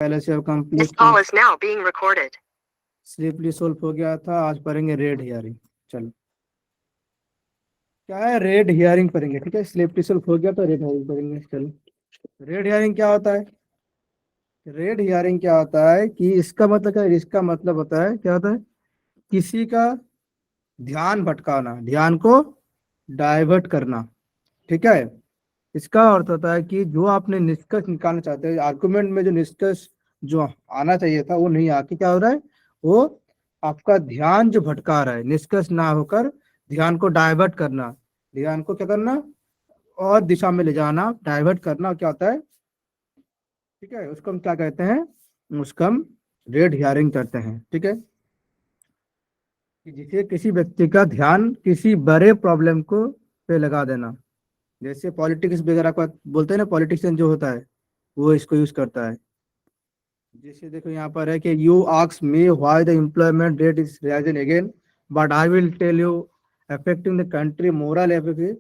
पहले से अब कंप्लीट स्लीपली सोल्व हो गया था। आज पढ़ेंगे रेड हियरिंग। चलो, क्या है रेड हियरिंग पढ़ेंगे, ठीक है। स्लीपली सोल्व हो गया तो रेड हियरिंग पढ़ेंगे। चलो, रेड हियरिंग क्या होता है? रेड हियरिंग क्या होता है कि इसका मतलब क्या है? इसका मतलब होता है, क्या होता है, किसी का ध्यान भटकाना, ध्यान को डाइवर्ट करना, ठीक है। इसका अर्थ होता है कि जो आपने निष्कर्ष निकालना चाहते हैं, आर्गुमेंट में जो निष्कर्ष जो आना चाहिए था वो नहीं आके क्या हो रहा है, वो आपका ध्यान जो भटका रहा है, निष्कर्ष ना होकर ध्यान को डाइवर्ट करना, ध्यान को क्या करना, और दिशा में ले जाना, डाइवर्ट करना, क्या होता है, ठीक है। उसको हम क्या कहते हैं? उसको हम रेड हियरिंग करते हैं, ठीक है। कि जिसे किसी व्यक्ति का ध्यान किसी बड़े प्रॉब्लम को पे लगा देना, जैसे पॉलिटिक्स वगैरह का बोलते हैं ना, पॉलिटिशियन जो होता है वो इसको यूज करता है। जैसे देखो यहाँ पर है कि you ask me why the employment rate is rising again, but I will tell you affecting the country moral effect.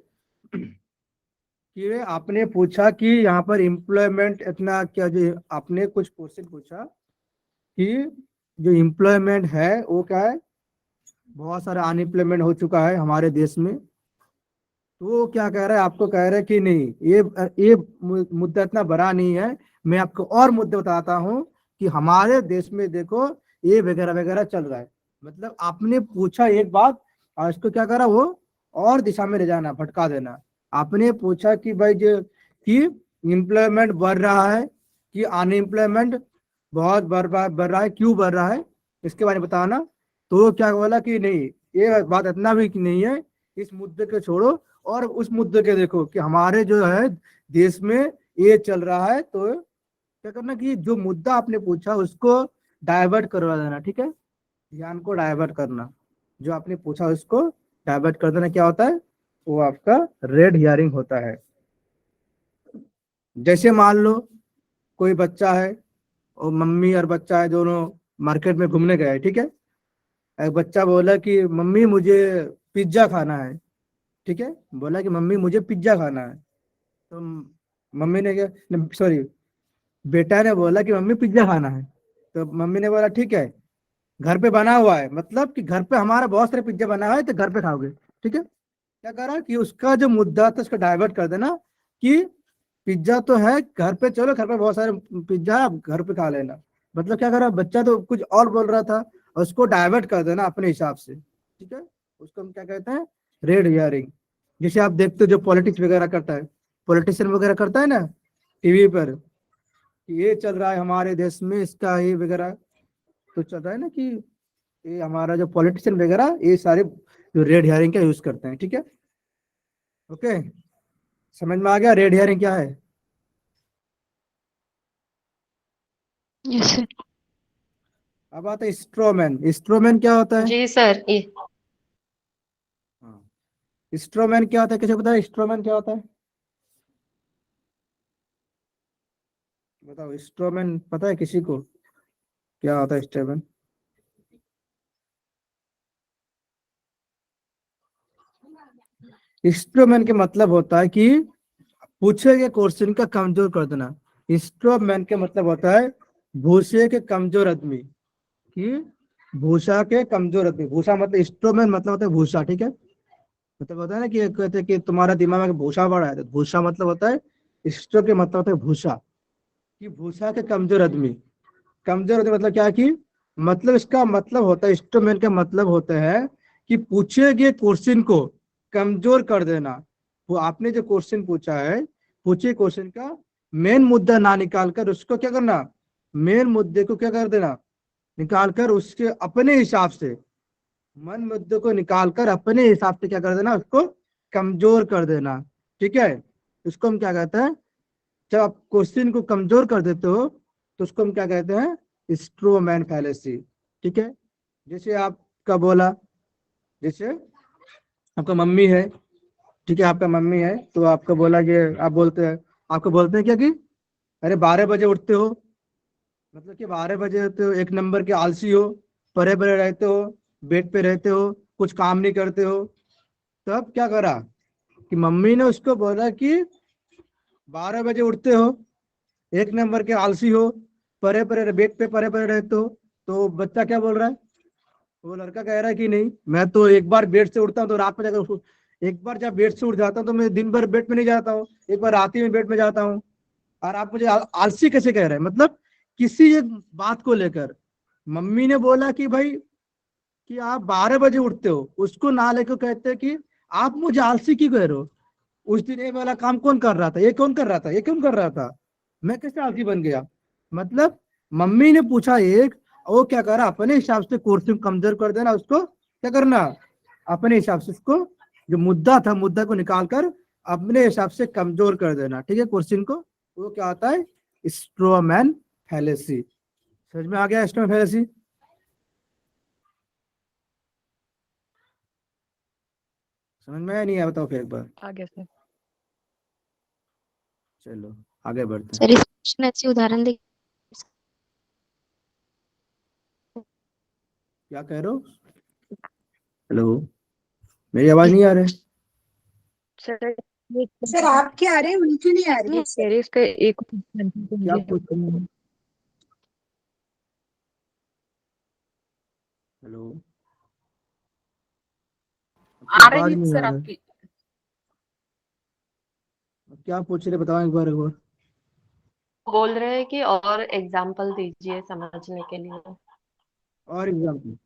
कि आपने पूछा कि यहाँ पर एम्प्लॉयमेंट इतना क्या, जो आपने कुछ क्वेश्चन पूछा कि जो एम्प्लॉयमेंट है वो क्या है, बहुत सारा अनएम्प्लॉयमेंट हो चुका है हमारे देश में। तो वो क्या कह रहा है, आपको कह रहा है कि नहीं, ये मुद्दा इतना बड़ा नहीं है। मैं आपको और मुद्दे बताता हूँ कि हमारे देश में देखो ये वगैरह वगैरह चल रहा है। मतलब आपने पूछा एक बात और इसको क्या करा, वो और दिशा में ले जाना, भटका देना। आपने पूछा कि भाई जो कि एम्प्लॉयमेंट बढ़ रहा है कि अनएम्प्लॉयमेंट बहुत बढ़ रहा है, क्यों बढ़ रहा है, इसके बारे में बताना। तो वो क्या बोला कि नहीं, ये बात इतना भी नहीं है, इस मुद्दे को छोड़ो और उस मुद्दे के देखो कि हमारे जो है देश में ये चल रहा है। तो क्या करना कि जो मुद्दा आपने पूछा उसको डाइवर्ट करवा देना, ठीक है। ध्यान को डाइवर्ट करना, जो आपने पूछा उसको डाइवर्ट कर देना, क्या होता है, वो आपका रेड हियरिंग होता है। जैसे मान लो कोई बच्चा है और मम्मी और बच्चा है, दोनों मार्केट में घूमने गए, ठीक है। एक बच्चा बोला कि मम्मी मुझे पिज्जा खाना है, ठीक है। बोला कि मम्मी मुझे पिज्जा खाना है। तो मम्मी ने क्या, सॉरी, बेटा ने बोला कि मम्मी पिज्जा खाना है। तो मम्मी ने बोला ठीक है, घर पे बना हुआ है, मतलब कि घर पे हमारा बहुत सारे पिज्जा बना हुआ है तो घर पे खाओगे, ठीक है। क्या करा कि उसका जो मुद्दा था उसको डाइवर्ट कर देना कि पिज्जा तो है घर पे, चलो घर पे बहुत सारे पिज्जा है, आप घर पे खा लेना। मतलब क्या करा, बच्चा तो कुछ और बोल रहा था और उसको डाइवर्ट कर देना अपने हिसाब से, ठीक है। उसको हम क्या कहते हैं, रेड हियरिंग। जैसे आप देखते हो जो पॉलिटिक्स वगैरह करता है, पॉलिटिशियन वगैरह करता है ना टीवी पर, कि ये चल रहा है हमारे देश में, इसका ये वगैरह तो चल रहा है ना, कि ये हमारा जो पॉलिटिशियन वगैरह ये सारे जो रेड हियरिंग का यूज करते हैं, ठीक है। ओके, समझ में आ गया रेड हियरिंग क्या है? Yes sir. अब आता है स्ट्रोमैन। स्ट्रोमैन क्या होता है? जी सर। हाँ, स्ट्रोमैन क्या होता है, किसे पता है स्ट्रोमैन क्या होता है? बताओ, स्ट्रोमैन पता है किसी को क्या होता है स्ट्रोमैन? स्ट्रोमैन के मतलब होता है कि पूछे गए क्वेश्चन का कमजोर कर देना। स्ट्रोमैन के मतलब होता है भूसे के कमजोर आदमी, कि भूसा के कमजोर आदमी। भूसा मतलब, स्ट्रोमैन मतलब होता है भूसा, ठीक है। मतलब होता है ना कि कहते हैं कि तुम्हारा दिमाग में भूसा बड़ा है, तो भूसा मतलब होता है, स्ट्रो के मतलब होता है भूसा, कि भूसा के कमजोर आदमी। कमजोर आदमी मतलब क्या है कि, मतलब इसका मतलब होता है, स्ट्रोमैन का मतलब होता है कि पूछे गए क्वेश्चन को कमजोर कर देना। वो आपने जो क्वेश्चन पूछा है, पूछे क्वेश्चन का मेन मुद्दा ना निकाल कर उसको क्या करना, मेन मुद्दे को क्या कर देना, निकाल कर उसके अपने हिसाब से, मन मुद्दे को निकालकर अपने हिसाब से क्या कर देना, उसको कमजोर कर देना, ठीक है। उसको हम क्या कहते हैं, जब आप क्वेश्चन को कमजोर कर देते हो तो उसको हम क्या कहते हैं, स्ट्रोमैन फैलेसी, ठीक है। जैसे आपका बोला, जैसे आपका मम्मी है, ठीक है, आपका मम्मी है तो आपका बोला कि, आप बोलते हैं, आपको बोलते हैं क्या कि अरे 12 बजे उठते हो, मतलब कि 12 बजे तो एक नंबर के आलसी हो, परे परे रहते हो, बेड पे रहते हो, कुछ काम नहीं करते हो। तब क्या करा कि मम्मी ने उसको बोला कि 12 बजे उठते हो, एक नंबर के आलसी हो, परे परे बेड पे परे परे रहते हो, तो बच्चा क्या बोल रहा है, वो लड़का कह रहा है कि नहीं, मैं तो एक बार बेड से उठता हूँ तो रात में जाकर एक बार जब बेड से उठ जाता हूँ तो मैं दिन भर बेड में नहीं जाता हूँ, एक बार रात ही में बेड में जाता हूँ। और आप मुझे आलसी कैसे कह रहे हैं, मतलब किसी एक बात को लेकर मम्मी ने बोला कि भाई कि आप 12 बजे उठते हो, उसको ना लेकर कहते हैं कि आप मुझे आलसी क्यों कह रहे हो। उस दिन ये वाला काम कौन कर रहा था, ये कौन कर रहा था, ये कौन कर रहा था, मैं कैसे आलसी बन गया। मतलब मम्मी ने पूछा एक, वो क्या करा, अपने हिसाब से कोर्सिंग कमजोर कर देना, उसको क्या करना, अपने हिसाब से उसको जो मुद्दा था मुद्दा को निकाल कर अपने हिसाब से कमजोर कर देना, ठीक है कोर्सिंग को। वो क्या होता है, स्ट्रोमैन फैलेसी। समझ में आ गया स्ट्रोमैन फैलेसी। समझ में आया नहीं आया, बताओ फिर एक बार। आगे सर। चलो आगे बढ़ते हैं। सर इस क्वेश्चन अच्छी उदाहरण दे। क्या कह रहे हो, हेलो, मेरी आवाज नहीं आ रही। सर सर आपके आ रहे हैं, उनकी नहीं आ रही है सर। मेरे इसका एक क्या मुझे पूछ, हेलो, आपकी आ आवाज रही है नहीं आ सर रहा है। आपकी। क्या पूछ रहे, बताओ एक बार एक बार। बोल रहे हैं कि और एग्जाम्पल दीजिए समझने के लिए। और एग्जाम्पल,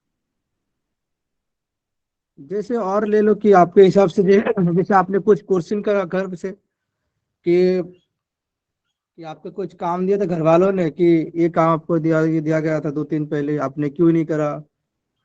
जैसे और ले लो कि आपके हिसाब से जैसे आपने कुछ क्वेश्चन करा घर से कि आपको कुछ काम दिया था घर वालों ने कि ये काम आपको दिया गया था 2 दिन पहले, आपने क्यों नहीं करा।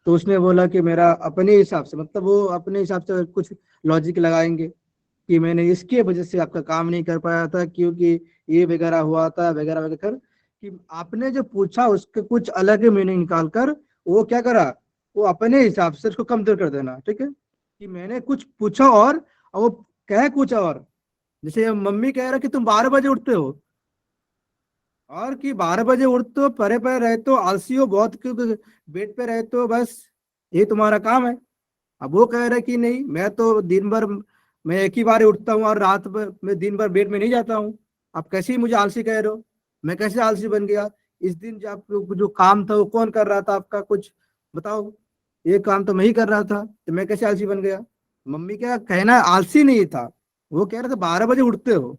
तो उसने बोला कि मेरा अपने हिसाब से, मतलब वो अपने हिसाब से कुछ लॉजिक लगाएंगे कि मैंने इसके वजह से आपका काम नहीं कर पाया था क्योंकि ये वगैरह हुआ था वगैरह वगैरह कर, कि आपने जो पूछा उसके कुछ अलग मीनिंग निकाल कर वो क्या करा, वो अपने हिसाब से उसको कमजोर कर देना, ठीक है। कि मैंने कुछ पूछा और वो कहे कुछ और। जैसे मम्मी कह रहा कि तुम 12 बजे उठते हो, और कि 12 बजे उठते हो, परे परे रहते हो, आलसी हो बहुत, क्योंकि बेड पे रहते हो, बस ये तुम्हारा काम है। अब वो कह रहा है कि नहीं, मैं तो दिन भर, मैं एक ही बार उठता हूँ और रात भर मैं दिन भर बेड में नहीं जाता हूँ। आप कैसे ही मुझे आलसी कह रहे हो, मैं कैसे आलसी बन गया। इस दिन जो आप जो काम था वो कौन कर रहा था आपका, कुछ बताओ। ये काम तो मैं ही कर रहा था, तो मैं कैसे आलसी बन गया। मम्मी क्या कहना, आलसी नहीं था, वो कह रहे थे 12 बजे उठते हो,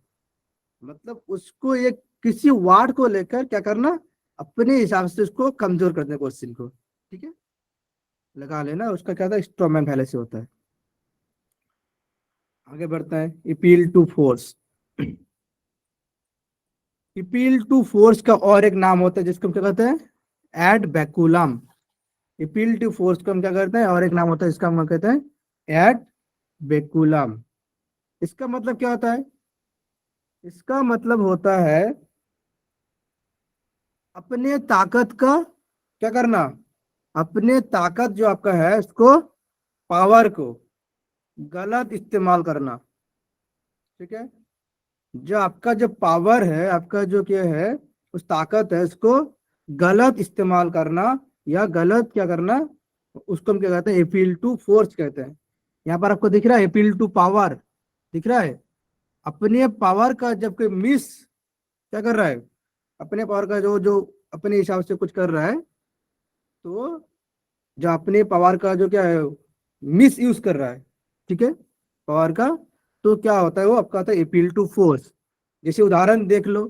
मतलब उसको एक किसी वार्ड को लेकर क्या करना, अपने हिसाब से उसको कमजोर करने क्वेश्चन को, ठीक है। लगा लेना, उसका क्या था, स्ट्रोमैन फैलेसी होता है। आगे बढ़ता है, appeal to force. Appeal to force का और एक नाम होता है जिसको हम क्या कहते हैं, एड बैकुलम। अपील टू फोर्स को हम क्या करते हैं, और एक नाम होता है इसका हम कहते हैं एड बैकुलम। इसका मतलब क्या होता है, इसका मतलब होता है अपने ताकत का क्या करना, अपने ताकत जो आपका है उसको, पावर को गलत इस्तेमाल करना, ठीक है। जो आपका जो पावर है, आपका जो क्या है, उस ताकत है उसको गलत इस्तेमाल करना, या गलत क्या करना, उसको हम क्या कहते हैं, अपील टू फोर्स कहते हैं। यहाँ पर आपको दिख रहा है अपील टू पावर, दिख रहा है। अपने पावर का जब कोई मिस क्या कर रहा है, अपने पावर का जो जो अपने हिसाब से कुछ कर रहा है, तो जो अपने पावर का जो क्या है मिस यूज कर रहा है, ठीक है, पावर का, तो क्या होता है, वो आपका होता है अपील टू फोर्स। जैसे उदाहरण देख लो,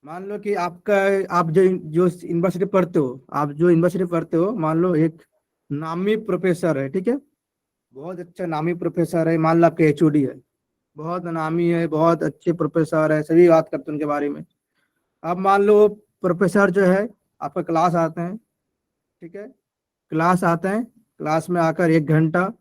मान लो कि आपका, आप जो जो यूनिवर्सिटी पढ़ते हो, आप जो यूनिवर्सिटी पढ़ते हो, मान लो एक नामी प्रोफेसर है, ठीक है, बहुत अच्छा नामी प्रोफेसर है, मान लो आपके एचओडी है, बहुत नामी है, बहुत अच्छे प्रोफेसर है, सभी बात करते हैं उनके बारे में। अब मान लो प्रोफेसर जो है आपका क्लास आते हैं, ठीक है, क्लास आते हैं, क्लास में आकर 1 घंटा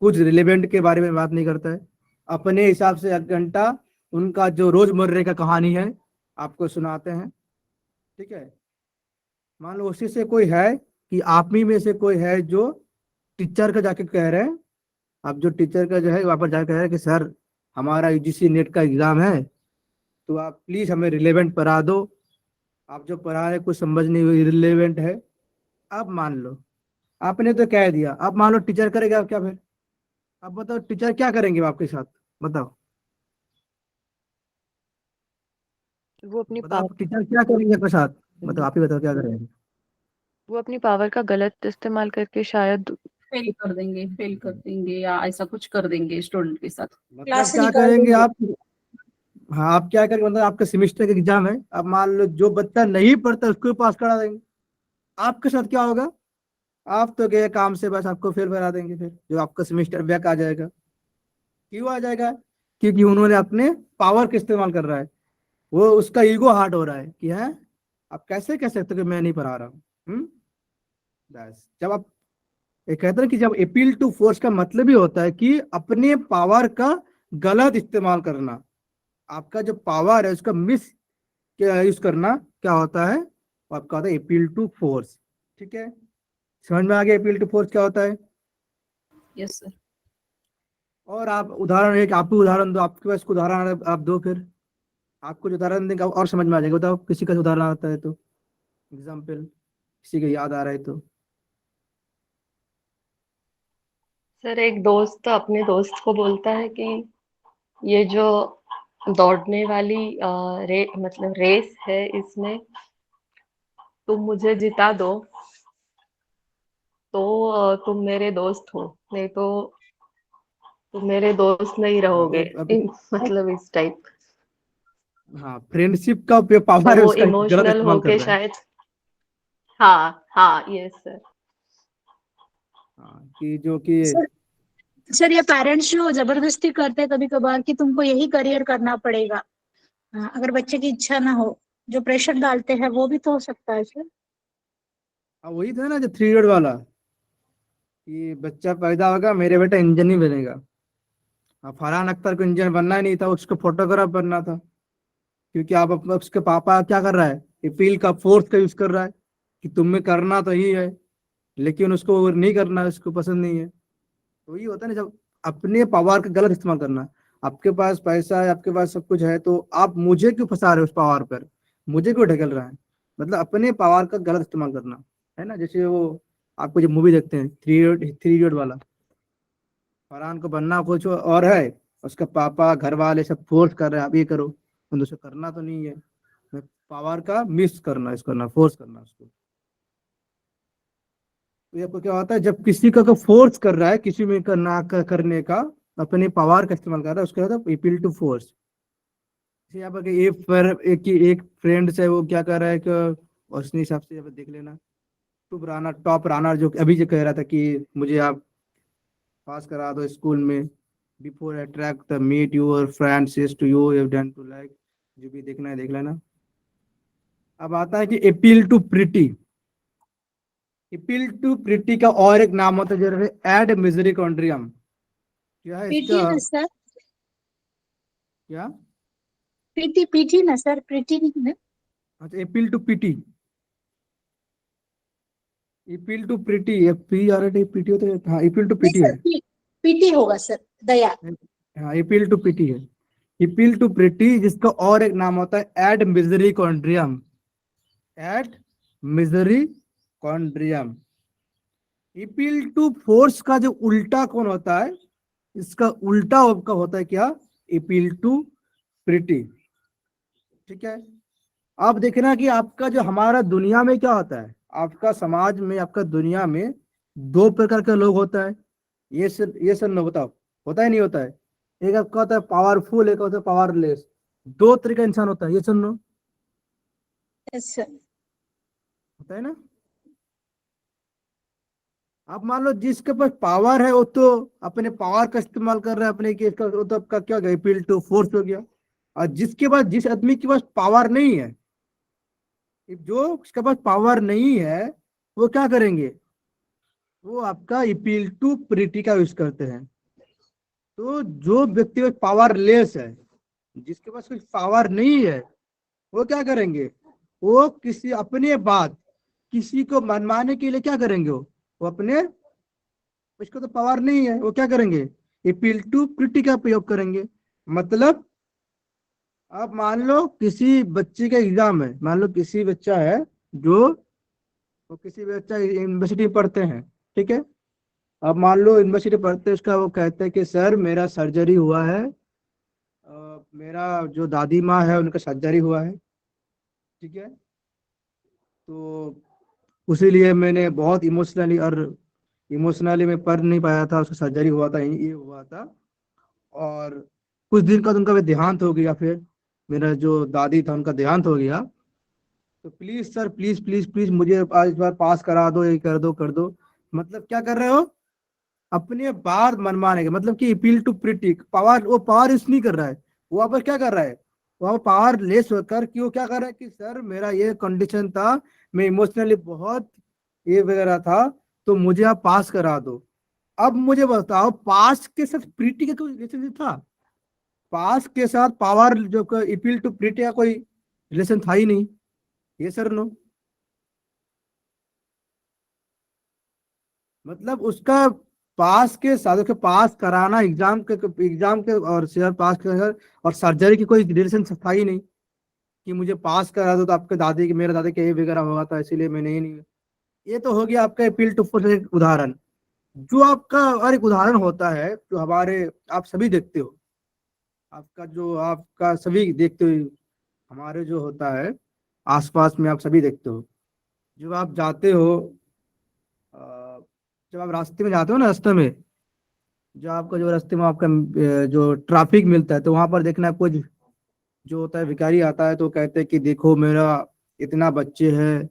कुछ रिलेवेंट के बारे में बात नहीं करता है, अपने हिसाब से 1 घंटा उनका जो रोजमर्रे का कहानी है आपको सुनाते हैं, ठीक है। मान लो उसी से कोई है कि आप ही में से कोई है जो टीचर का जाके कह रहे हैं, आप जो टीचर का जो है वहां पर जाकर कह रहे हैं कि सर हमारा यूजीसी नेट का एग्जाम है, तो आप प्लीज हमें रिलेवेंट पढ़ा दो, आप जो पढ़ा रहे कुछ समझ नहीं हुई, रिलेवेंट है। अब मान लो आपने तो कह दिया, अब मान लो टीचर करेगा आप क्या फिर, अब बताओ टीचर क्या करेंगे आपके साथ, बताओ। वो अपनी मतलब आप टीचर क्या करेंगे आपके साथ, मतलब आप ही बताओ क्या करेंगे। वो अपनी पावर का गलत इस्तेमाल करके शायद फेल कर देंगे या ऐसा कुछ कर देंगे स्टूडेंट के साथ। मतलब क्लास से क्या निकाल करेंगे देंगे। आप। हाँ, आप क्या करेंगे, मतलब आपका सेमेस्टर का एग्जाम है, अब मान लो जो बच्चा नहीं पढ़ता उसको पास करा देंगे। आपके साथ क्या होगा, आप तो गए काम से, बस आपको फेल करा देंगे, फिर जो आपका सेमेस्टर बैक आ जाएगा। क्यों आ जाएगा, क्योंकि उन्होंने अपने पावर का इस्तेमाल कर रहा है, वो उसका ईगो हार्ट हो रहा है कि है आप कैसे कह सकते हो कि मैं नहीं पढ़ा रहा हूँ। बस जब आप, ये कहते हैं कि जब अपील टू फोर्स का मतलब ही होता है कि अपने पावर का गलत इस्तेमाल करना। आपका जो पावर है उसका मिस यूज करना क्या होता है, वो आपका होता है अपील टू फोर्स। ठीक है, समझ में आ गया अपील टू फोर्स क्या होता है। Yes sir. और आप उदाहरण, एक आप भी उदाहरण दो, आपके पास कोई उदाहरण आप दो, फिर आपको जो उदाहरण देंगे और समझ में आ जाएगा। बताओ किसी का उदाहरण आता है तो, एग्जाम्पल किसी का याद आ रहा है तो। सर एक दोस्त अपने दोस्त को बोलता है कि ये जो दौड़ने वाली मतलब रेस है, इसमें तुम मुझे जिता दो तो तुम मेरे दोस्त हो, नहीं तो तुम मेरे दोस्त नहीं हाँ रहोगे। वो मतलब इस टाइप। हाँ, फ्रेंडशिप का तो पावर है वो उसका गलत इमोशनल इस्तेमाल कर होके रहा है। शायद। हाँ हाँ, यस सर। हाँ, कि जो कि सर सर ये पेरेंट्स जो जबरदस्ती करते हैं कभी कभार कि तुमको यही करियर करना पड़ेगा, हाँ, अगर बच्चे की इच्छा ना हो, जो प्रेशर डालते हैं वो भी तो हो सकता है सर। वही था ना जो थ्री इडियट वाला, कि बच्चा पैदा होगा मेरे बेटा इंजन ही बनेगा। अब फरहान अख्तर को इंजन बनना ही नहीं था, उसको फोटोग्राफ बनना था। क्योंकि आप उसके पापा क्या कर रहा है, अपील का फोर्स का यूज कर रहा है कि तुम्हें करना तो ही है, लेकिन उसको वो नहीं करना है, उसको पसंद नहीं है। तो ये होता है ना, जब अपने पावर का गलत इस्तेमाल करना। आपके पास पैसा है, आपके पास सब कुछ है, तो आप मुझे क्यों फंसा रहे हो उस पावर पर, मुझे क्यों ढकेल रहा है। मतलब अपने पावर का गलत इस्तेमाल करना, है ना। जैसे वो आपको जो मूवी देखते हैं थ्री इडियट वाला, फरहान को बनना कुछ और है, उसका पापा घर वाले सब फोर्स कर रहे हैं आप ये करो, तो उसे करना तो नहीं है। पावर का मिस करना, इस करना फोर्स करना उसको। तो ये आपको क्या होता है, जब किसी का फोर्स कर रहा है किसी में करना करने का, अपने पावर का इस्तेमाल कर रहा है, उसका होता है अपील टू फोर्स। यहाँ पर एक फ्रेंड है, वो क्या कर रहा है कि उसने हिसाब से देख लेना, टॉप रानर जो अभी जो कह रहा था कि मुझे आप पास करा दो स्कूल में, before attract the meet your friend says to you have done to like, जो भी देखना है देख लेना। अब आता है कि appeal to pity. Appeal to pity का और एक नाम होता है जैसे एड मिजरिकॉन्ड्रियम। क्या है पीटी इसका, ना सर, क्या। पीटी पीटी ना सर, प्रीति नहीं ना। अच्छा, appeal to PT, appeal to pretty, P R T PT होता है, हाँ अपील टू नहीं पीटी है। सर, पीटी होगा सर, दया। हाँ अपील टू पीटी है, अपील टू प्रिटी, जिसका और एक नाम होता है add मिजरिकॉन्ड्रियम। Add मिजरिकॉन्ड्रियम। Appeal to force का जो उल्टा कौन होता है, इसका उल्टा आपका होता है क्या, अपील टू प्रिटी। ठीक है, आप देखना कि आपका जो हमारा दुनिया में क्या होता है, आपका समाज में आपका दुनिया में दो प्रकार के लोग होता है। ये सर न बताओ, होता है नहीं होता है। एक आपका होता है पावरफुल, एक होता है पावरलेस। दो तरह का इंसान होता है, ये सुनो, यस सर। होता है ना। आप मान लो जिसके पास पावर है वो तो अपने पावर का इस्तेमाल कर रहा है अपने केस का, वो तो आपका क्या हो गया, अपील टू फोर्स हो गया। और जिसके पास, जिस आदमी के पास पावर नहीं है, जो उसके पास पावर नहीं है, वो क्या करेंगे, वो आपका अपील टू प्रिटी का यूज करते हैं। तो जो व्यक्ति पास पावरलेस है, जिसके पास कुछ पावर नहीं है, वो क्या करेंगे, वो किसी अपने बात किसी को मनवाने के लिए क्या करेंगे, वो अपने, उसको तो पावर नहीं है, वो क्या करेंगे, अपील टू प्रिटी का प्रयोग करेंगे। मतलब आप मान लो किसी बच्चे का एग्जाम है, मान लो किसी बच्चा है जो, वो किसी बच्चा यूनिवर्सिटी में पढ़ते हैं, ठीक है। अब मान लो यूनिवर्सिटी पढ़ते हैं, उसका वो कहते हैं कि सर मेरा सर्जरी हुआ है, मेरा जो दादी माँ है उनका सर्जरी हुआ है, ठीक है। तो उसीलिए मैंने बहुत इमोशनली मैं पढ़ नहीं पाया था, उसका सर्जरी हुआ था, ये हुआ था। और कुछ दिन का उनका भी देहांत हो गया। फिर मेरा जो दादी था उनका देहांत हो गया। तो please sir, please please please मुझे आज इस बार पास करा दो, ये कर दो कर दो। मतलब क्या कर रहे हो, अपने बात मनवाने के मतलब कि अपील टू प्रिटिक पावर, वो पावर यूज नहीं कर रहा है। वो वहाँ पर क्या कर रहा है, वहाँ पावर लेस होकर कि वो क्या कर रहा है कि सर मेरा ये कंडीशन था, मैं इमोशनली बहुत ये वगैरह था, तो मुझे आप पास करा दो। अब मुझे बताओ, पास के साथ प्रीति का कोई रिलेशनशिप था? पास के साथ पावर जो अपील टू प्रीति का कोई रिलेशन था ही नहीं। ये सर नो, मतलब उसका पास के साथ उसके पास कराना एग्जाम के और शेयर पास कर और सर्जरी की कोई रिलेशन था ही नहीं कि मुझे पास करा दो तो आपके दादी की मेरे दादी के ये वगैरह होगा था इसीलिए मैंने ही नहीं। ये तो हो गया आपका अपील टू एक उदाहरण। जो आपका और एक उदाहरण होता है जो हमारे आप सभी देखते हो, आपका जो आपका सभी देखते हो, हमारे जो होता है आसपास में आप सभी देखते हो। जब आप जाते हो, अ, जब आप रास्ते में जाते हो ना, रास्ते में जो आपका जो रास्ते में आपका जो ट्रैफिक मिलता है, तो वहां पर देखना आपको जो होता है भिखारी आता है, तो कहते हैं कि देखो मेरा इतना बच्चे है,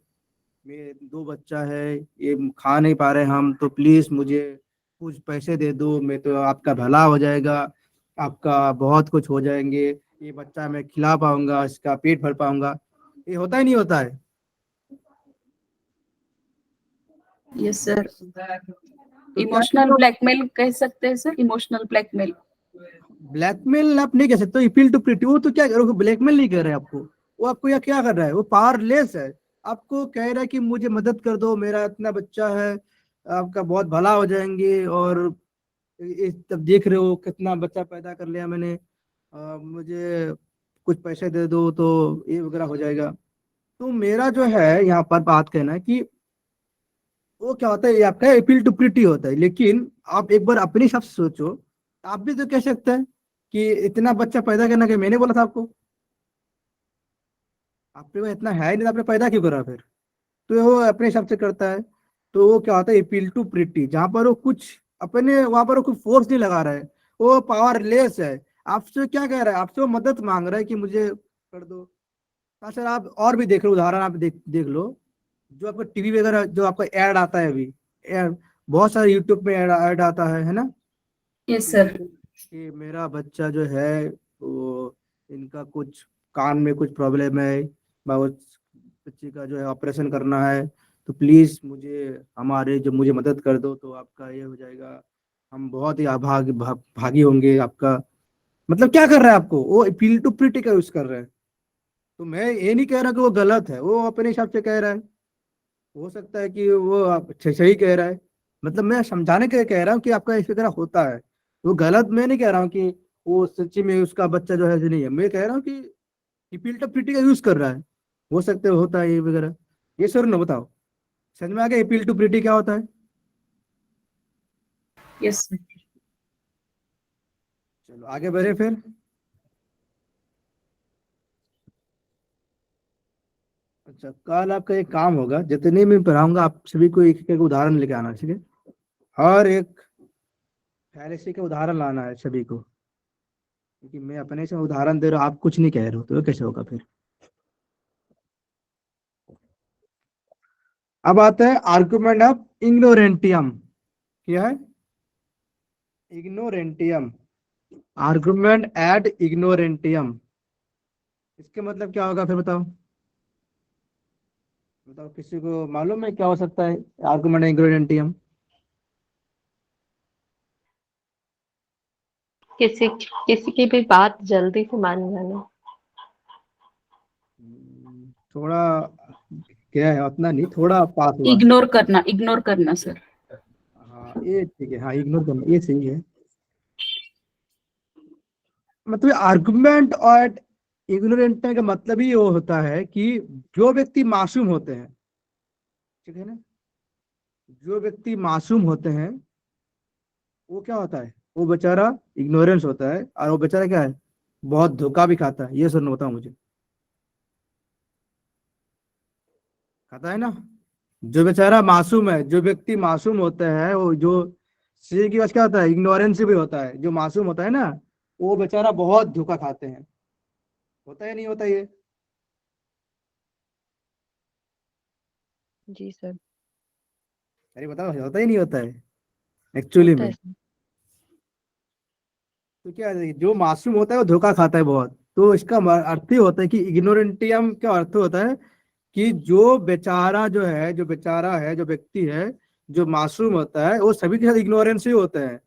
मेरे दो बच्चा है, ये खा नहीं पा रहे हम, तो प्लीज मुझे कुछ पैसे दे दो, मैं तो आपका भला हो जाएगा, आपका बहुत कुछ हो जाएंगे, ये बच्चा मैं खिला पाऊंगा, इसका पेट भर पाऊंगा। ये होता ही नहीं होता है। यस सर, तो क्या इमोशनल ब्लैकमेल कह सकते हैं सर, इमोशनल ब्लैकमेल। ब्लैकमेल आप नहीं कह सकते, अपील टू प्रीटी, वो तो क्या वो ब्लैकमेल नहीं कर रहे हैं आपको। वो आपको या क्या कर रहा है, वो पावरलेस है। आपको कह रहा है कि मुझे मदद कर दो, मेरा इतना बच्चा है, आपका बहुत भला हो जाएंगे, और तब देख रहे हो कितना बच्चा पैदा कर लिया मैंने, मुझे कुछ पैसे दे दो तो ये वगैरह हो जाएगा। तो मेरा जो है यहाँ पर बात कहना है कि वो क्या होता है, ये आपका अपील टू प्रीटी होता है। लेकिन आप एक बार अपने हिसाब से सोचो, आप भी तो कह सकते हैं कि इतना बच्चा पैदा करना, कि मैंने बोला था आपको? आपके पास इतना है नहीं तो आपने पैदा क्यों करा फिर? तो वो अपने हिसाब से करता है। तो वो क्या होता है अपील टू प्रीटी, जहां पर वो कुछ अपने वहां पर वो कुछ फोर्स नहीं लगा रहा है, वो पावरलेस है। आपसे क्या कह रहा है, आपसे वो मदद मांग रहा है कि मुझे कर दो। हाँ सर, आप और भी देख लो उदाहरण, आप देख लो जो आपका टीवी वगैरह जो आपका ऐड आता है अभी, ऐड बहुत सारे यूट्यूब पे ऐड आता है ना, यस सर। कि मेरा बच्चा जो है वो इनका कुछ कान में कुछ प्रॉब्लम है, उस बच्चे का जो है ऑपरेशन करना है, तो प्लीज मुझे हमारे जो मुझे मदद कर दो तो आपका ये हो जाएगा, हम बहुत ही भागी होंगे आपका। मतलब क्या कर रहा है आपको, वो अपील टू प्रीटी का यूज कर रहे हैं। तो मैं ये नहीं कह रहा कि वो गलत है, वो अपने हिसाब से कह रहा है। हो सकता है कि वो आप सही कह रहा है। मतलब मैं समझाने के लिए कह रहा हूँ कि आपका इस तरह होता है। वो गलत मैं नहीं कह रहा हूँ कि वो सच्ची में उसका बच्चा जो है ऐसे नहीं है। मैं कह रहा हूँ कि फिल्टर प्रीटी का यूज कर रहा है, हो सकता है होता है ये वगैरह। ये सर ना बताओ, समझ में आ गया अपील टू प्रीटी क्या होता है? Yes sir. चलो आगे बढ़े फिर। अच्छा, कल आपका एक काम होगा, जितने मैं पढ़ाऊंगा आप सभी को एक एक उदाहरण लेके आना, ठीक है? हर एक फैलेसी का उदाहरण लाना है सभी को, क्योंकि मैं अपने से उदाहरण दे रहा हूँ, आप कुछ नहीं कह रहे हो, तो ये कैसे होगा फिर? अब आता है आर्गुमेंट ऑफ इग्नोरेंटियम। क्या है इग्नोरेंटियम? आर्गुमेंट एड इग्नोरेंटियम, इसके मतलब क्या होगा फिर बताओ? बताओ, किसी को मालूम है क्या हो सकता है आर्गुमेंट इग्नोरेंटियम? किसी किसी की भी बात जल्दी से मान जाना। थोड़ा क्या है, उतना नहीं, थोड़ा पास हुआ। इग्नोर करना सर। हाँ ये ठीक है, हाँ इग्नोर करना ये सही है। मतलब आर्गुमेंट और इग्नोरेंट का मतलब ही वो होता है कि जो व्यक्ति मासूम होते हैं, ठीक है ना, जो व्यक्ति मासूम होते हैं वो क्या होता है, वो बेचारा इग्नोरेंस होता है, और वो बेचारा क्या है, बहुत धोखा भी खाता है। ये सुनना बताओ मुझे। खाता है ना। जो बेचारा मासूम है, जो व्यक्ति मासूम होता है, वो जो शरीर की वजह क्या होता है, इग्नोरेंस भी होता है। जो मासूम होता है ना, वो बेचारा बहुत धोखा खाते हैं। होता है नहीं होता ये? जी सर। अरे बताओ, होता ही नहीं होता है एक्चुअली होता में? है सर। तो क्या है, जो मासूम होता है वो धोखा खाता है बहुत। तो इसका अर्थ ही होता है कि इग्नोरेंटियम का अर्थ होता है कि जो बेचारा जो है, जो बेचारा है, जो व्यक्ति है, जो मासूम होता है, वो सभी के साथ इग्नोरेंस ही होता है।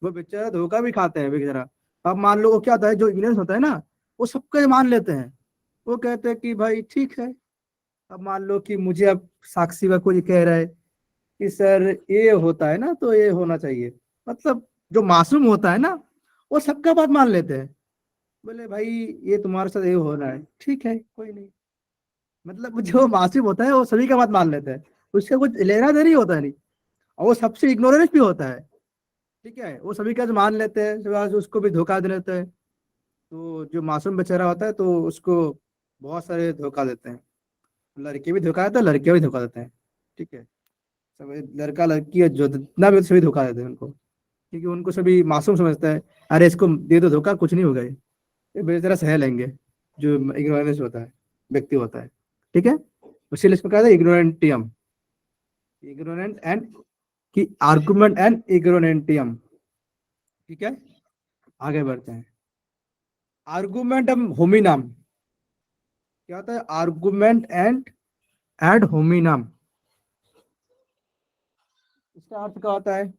वो बेचारा धोखा भी खाते हैं बेचारा। अब मान लो वो क्या होता है, जो इग्नोरेंस होता है ना, वो सबका मान लेते हैं। वो कहते हैं कि भाई ठीक है। अब मान लो कि मुझे अब साक्षी का कोई कह रहा है कि सर ये होता है ना, तो ये होना चाहिए। मतलब जो मासूम होता है ना, वो सबका बात मान लेते हैं। बोले भाई ये तुम्हारे साथ ये हो रहा है, ठीक है कोई नहीं। मतलब जो मासूम होता है वो सभी का बात मान लेता है। उसका कुछ लेना देना ही होता है नहीं। और वो सबसे इग्नोरेंस भी होता है। ठीक है, वो सभी का मान लेते हैं, फिर बाद उसको भी धोखा दे देते हैं। तो जो मासूम बेचारा होता है तो उसको बहुत सारे धोखा देते हैं। लड़के भी धोखा देते हैं, लड़कियां भी धोखा देते हैं। ठीक है, सब लड़का लड़की है जो जितना भी, सभी धोखा देते हैं उनको। क्योंकि उनको सभी मासूम समझता है। अरे इसको दे दो धोखा, कुछ नहीं होगा, ये बेचारा सह लेंगे। जो इग्नोरेंस होता है, व्यक्ति होता है। ठीक है, इसीलिए इसको कहते हैं इग्नोरेंटियम। इग्नोरेंट एंड की आर्गुमेंट एंड इग्नोरेंटियम। ठीक है, आगे बढ़ते हैं। आर्गुमेंटम होमिनम क्या होता है? आर्गुमेंट एंड होमिनम, इसका अर्थ क्या होता है?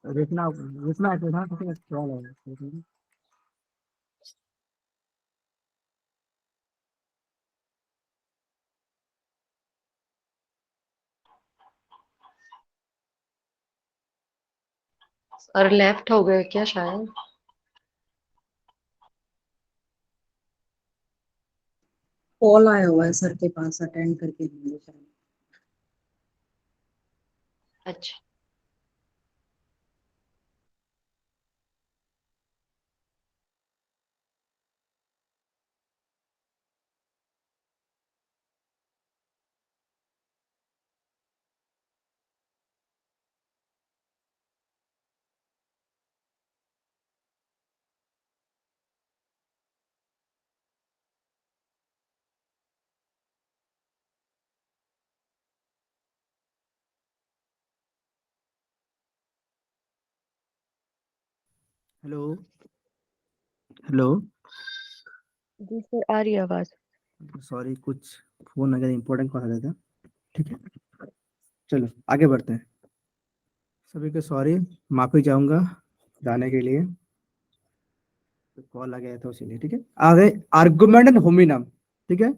रचना रचना प्रधान सवाल है। और लेफ्ट हो गए क्या शायद? कॉल आया हुआ है सर के पास, अटेंड करके दीजिए शायद। अच्छा। Hello hello. जी सर, आ रही है आवाज। सॉरी, कुछ फोन अगर इम्पोर्टेंट कॉल आ गया था। ठीक है, चलो आगे बढ़ते हैं। सभी को सॉरी, माफी चाहूंगा जाने के लिए, तो कॉल आ गया था इसीलिए। ठीक है, आगे आर्गुमेंट एंड होमिनम। ठीक है,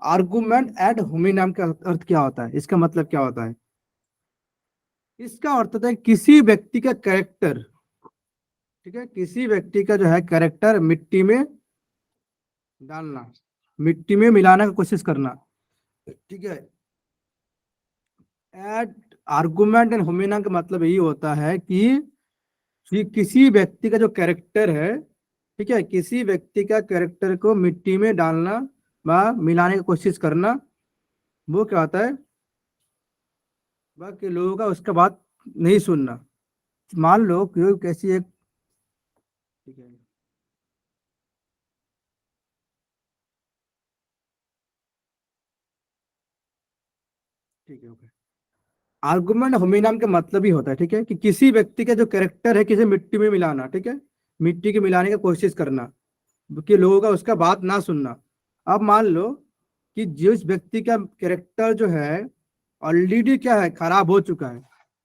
आर्गुमेंट एंड होमिनम का अर्थ क्या होता है, इसका मतलब क्या होता है? इसका अर्थ होता है किसी व्यक्ति का कैरेक्टर। ठीक है, किसी व्यक्ति का जो है कैरेक्टर मिट्टी में डालना, मिट्टी में मिलाने की कोशिश करना। ठीक है, एड आर्गुमेंट एंड होमिना का मतलब यही होता है कि किसी व्यक्ति का जो कैरेक्टर है, ठीक है, किसी व्यक्ति का कैरेक्टर को मिट्टी में डालना व मिलाने की कोशिश करना, वो क्या होता है? बाकी लोगों का उसका बात नहीं सुनना। मान लो कि कैसी एक, ठीक है, ठीक है, ओके। आर्गुमेंट होमिनम का मतलब ही होता है, ठीक है, कि किसी व्यक्ति का जो कैरेक्टर है किसी मिट्टी में मिलाना। ठीक है, मिट्टी के मिलाने की कोशिश करना, कि लोगों का उसका बात ना सुनना। अब मान लो कि जिस व्यक्ति का कैरेक्टर जो है ऑलरेडी क्या है, खराब हो चुका है।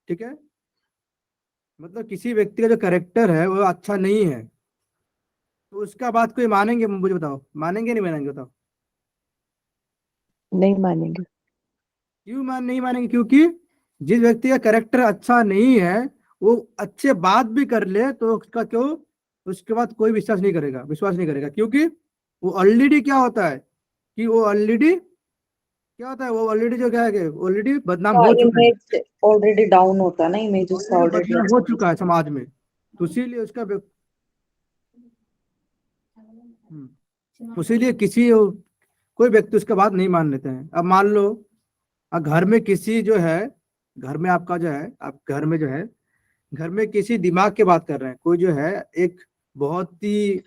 ठीक है, मतलब किसी व्यक्ति का जो कैरेक्टर है वो अच्छा नहीं है, तो उसका बात कोई मानेंगे? मुझे बताओ, मानेंगे नहीं मानेंगे? बताओ नहीं मानेंगे। क्यों नहीं मानेंगे? क्योंकि जिस व्यक्ति का कैरेक्टर अच्छा नहीं है, वो अच्छे बात भी कर ले तो उसका क्यों, उसके बाद कोई विश्वास नहीं करेगा। क्योंकि वो ऑलरेडी क्या होता है कि वो ऑलरेडी क्या होता है, वो ऑलरेडी जो क्या है, ऑलरेडी बदनाम हाँ, हो चुका है। इमेज ऑलरेडी डाउन होता है ना, इमेज उसका ऑलरेडी ऑलरेडी बदनाम हो अच्छा चुका है समाज में। तो इसीलिए उसका इसीलिए कोई व्यक्ति उसके बात नहीं मान लेते हैं। अब मान लो घर में किसी जो है, घर में आपका जो है, आप घर में जो है, घर में किसी दिमाग की बात कर रहे हैं, कोई जो है एक बहुत ही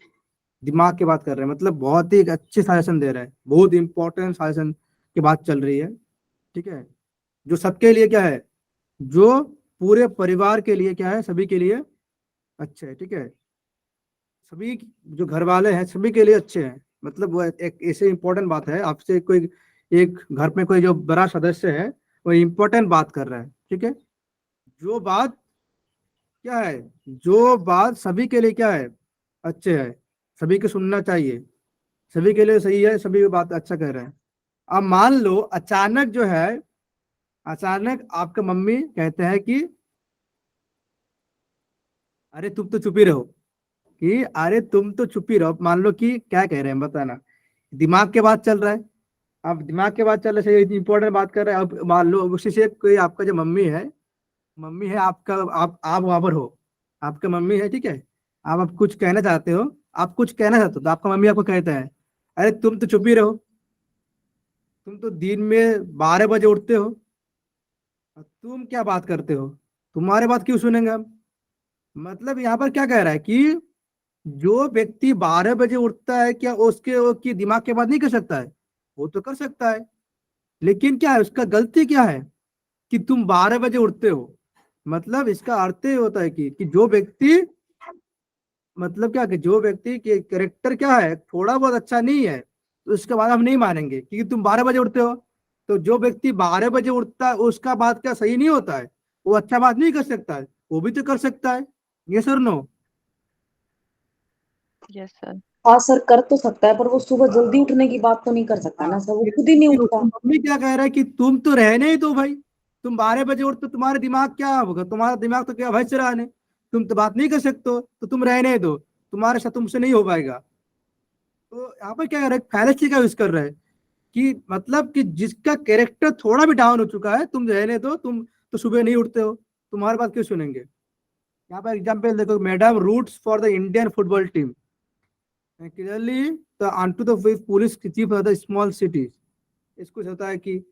दिमाग की बात कर रहे हैं, मतलब बहुत ही एक अच्छे सजेशन दे रहे हैं, बहुत इंपॉर्टेंट सजेशन की बात चल रही है, ठीक है, जो सबके लिए क्या है, जो पूरे परिवार के लिए क्या है, सभी के लिए अच्छे है, ठीक है, सभी जो घर वाले हैं सभी के लिए अच्छे हैं, मतलब वो एक ऐसे इंपॉर्टेंट बात है, आपसे कोई एक घर में कोई जो बड़ा सदस्य है वो इंपॉर्टेंट बात कर रहा है, ठीक है, जो बात क्या है, जो बात सभी के लिए क्या है, अच्छे है, सभी को सुनना चाहिए, सभी के लिए सही है, सभी बात अच्छा कह रहे हैं। अब मान लो अचानक जो है, अचानक आपके मम्मी कहते हैं कि अरे तुम तो चुप ही रहो, कि अरे तुम तो चुप ही रहो, मान लो कि क्या कह रहे हैं बताना, दिमाग के बात चल रहा है, अब दिमाग के बात चल रहा है, इंपॉर्टेंट बात कर रहे हैं, अब मान लो उसी से कोई आपका जो मम्मी है आपका, आप वहां पर हो, आपका मम्मी है, ठीक है, आप कुछ कहना चाहते हो, आप कुछ कहना चाहते हो तो आपका मम्मी आपको कहता है अरे तुम तो चुप ही रहो, तुम तो दिन में 12 बजे उठते हो, तुम क्या बात करते हो, तुम्हारे बात क्यों सुनेंगे हम। मतलब यहाँ पर क्या कह रहा है कि जो व्यक्ति 12 बजे उठता है, क्या उसके दिमाग के बात नहीं कर सकता है, वो तो कर सकता है, लेकिन क्या है उसका गलती क्या है कि तुम 12 बजे उठते हो, मतलब इसका अर्थ ये होता है कि जो व्यक्ति, मतलब क्या कि जो व्यक्ति के कैरेक्टर क्या है थोड़ा बहुत अच्छा नहीं है, तो उसके बाद हम नहीं मानेंगे क्योंकि तुम 12 बजे उठते हो, तो जो व्यक्ति 12 बजे उठता है उसका बात क्या सही नहीं होता है, वो अच्छा बात नहीं कर सकता है, वो भी तो कर सकता है, ये सर नो। Yes sir. हाँ सर, कर तो सकता है पर वो सुबह जल्दी उठने की बात तो नहीं कर सकता ना सर, वो खुद ही नहीं उठता। मम्मी क्या कह रहा है कि तुम तो रहने ही दो भाई, तुम 12 बजे उठते, तुम्हारे दिमाग क्या होगा, तुम्हारा दिमाग तो क्या भैंस रहा है, तुम तो बात नहीं कर सकते हो, तो तुम रहने ही दो, तुम्हारे साथ तुमसे नहीं हो पाएगा। तो यहाँ पर क्या कर रहा है, फैलेसी का यूज कर रहा है कि मतलब कि जिसका कैरेक्टर थोड़ा भी डाउन हो चुका है, तुम रहने दो, तुम तो सुबह नहीं उठते हो, तुम्हारी बात क्यों सुनेंगे। यहाँ पर एग्जाम्पल देखो, madam roots for the Indian football team, clearly the onto the police chief of the small cities, इसको होता है कि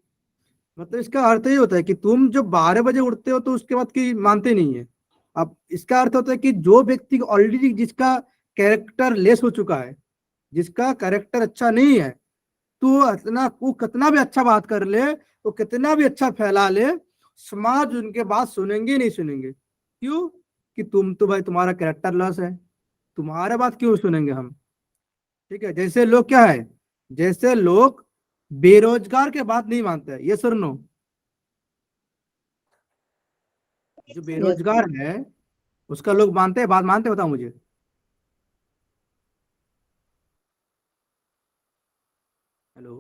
मतलब इसका अर्थ ये होता है कि तुम जब 12 बजे उठते हो तो उसके बाद की मानते नहीं है। अब इसका अर्थ होता है कि जो व्यक्ति ऑलरेडी जिसका कैरेक्टर लेस हो चुका है, जिसका कैरेक्टर अच्छा नहीं है, तो इतना वो कितना भी अच्छा बात कर ले, वो कितना भी अच्छा फैला ले, समाज उनके बात सुनेंगे नहीं सुनेंगे, क्यों कि तुम तो भाई तुम्हारा कैरेक्टर लॉस है, तुम्हारे बात क्यों सुनेंगे हम, ठीक है। जैसे लोग क्या है, जैसे लोग बेरोजगार के बात नहीं मानते हैं, ये सर नो, जो Yes. बेरोजगार है उसका लोग मानते हैं, बात मानते हैं, बताओ मुझे। हेलो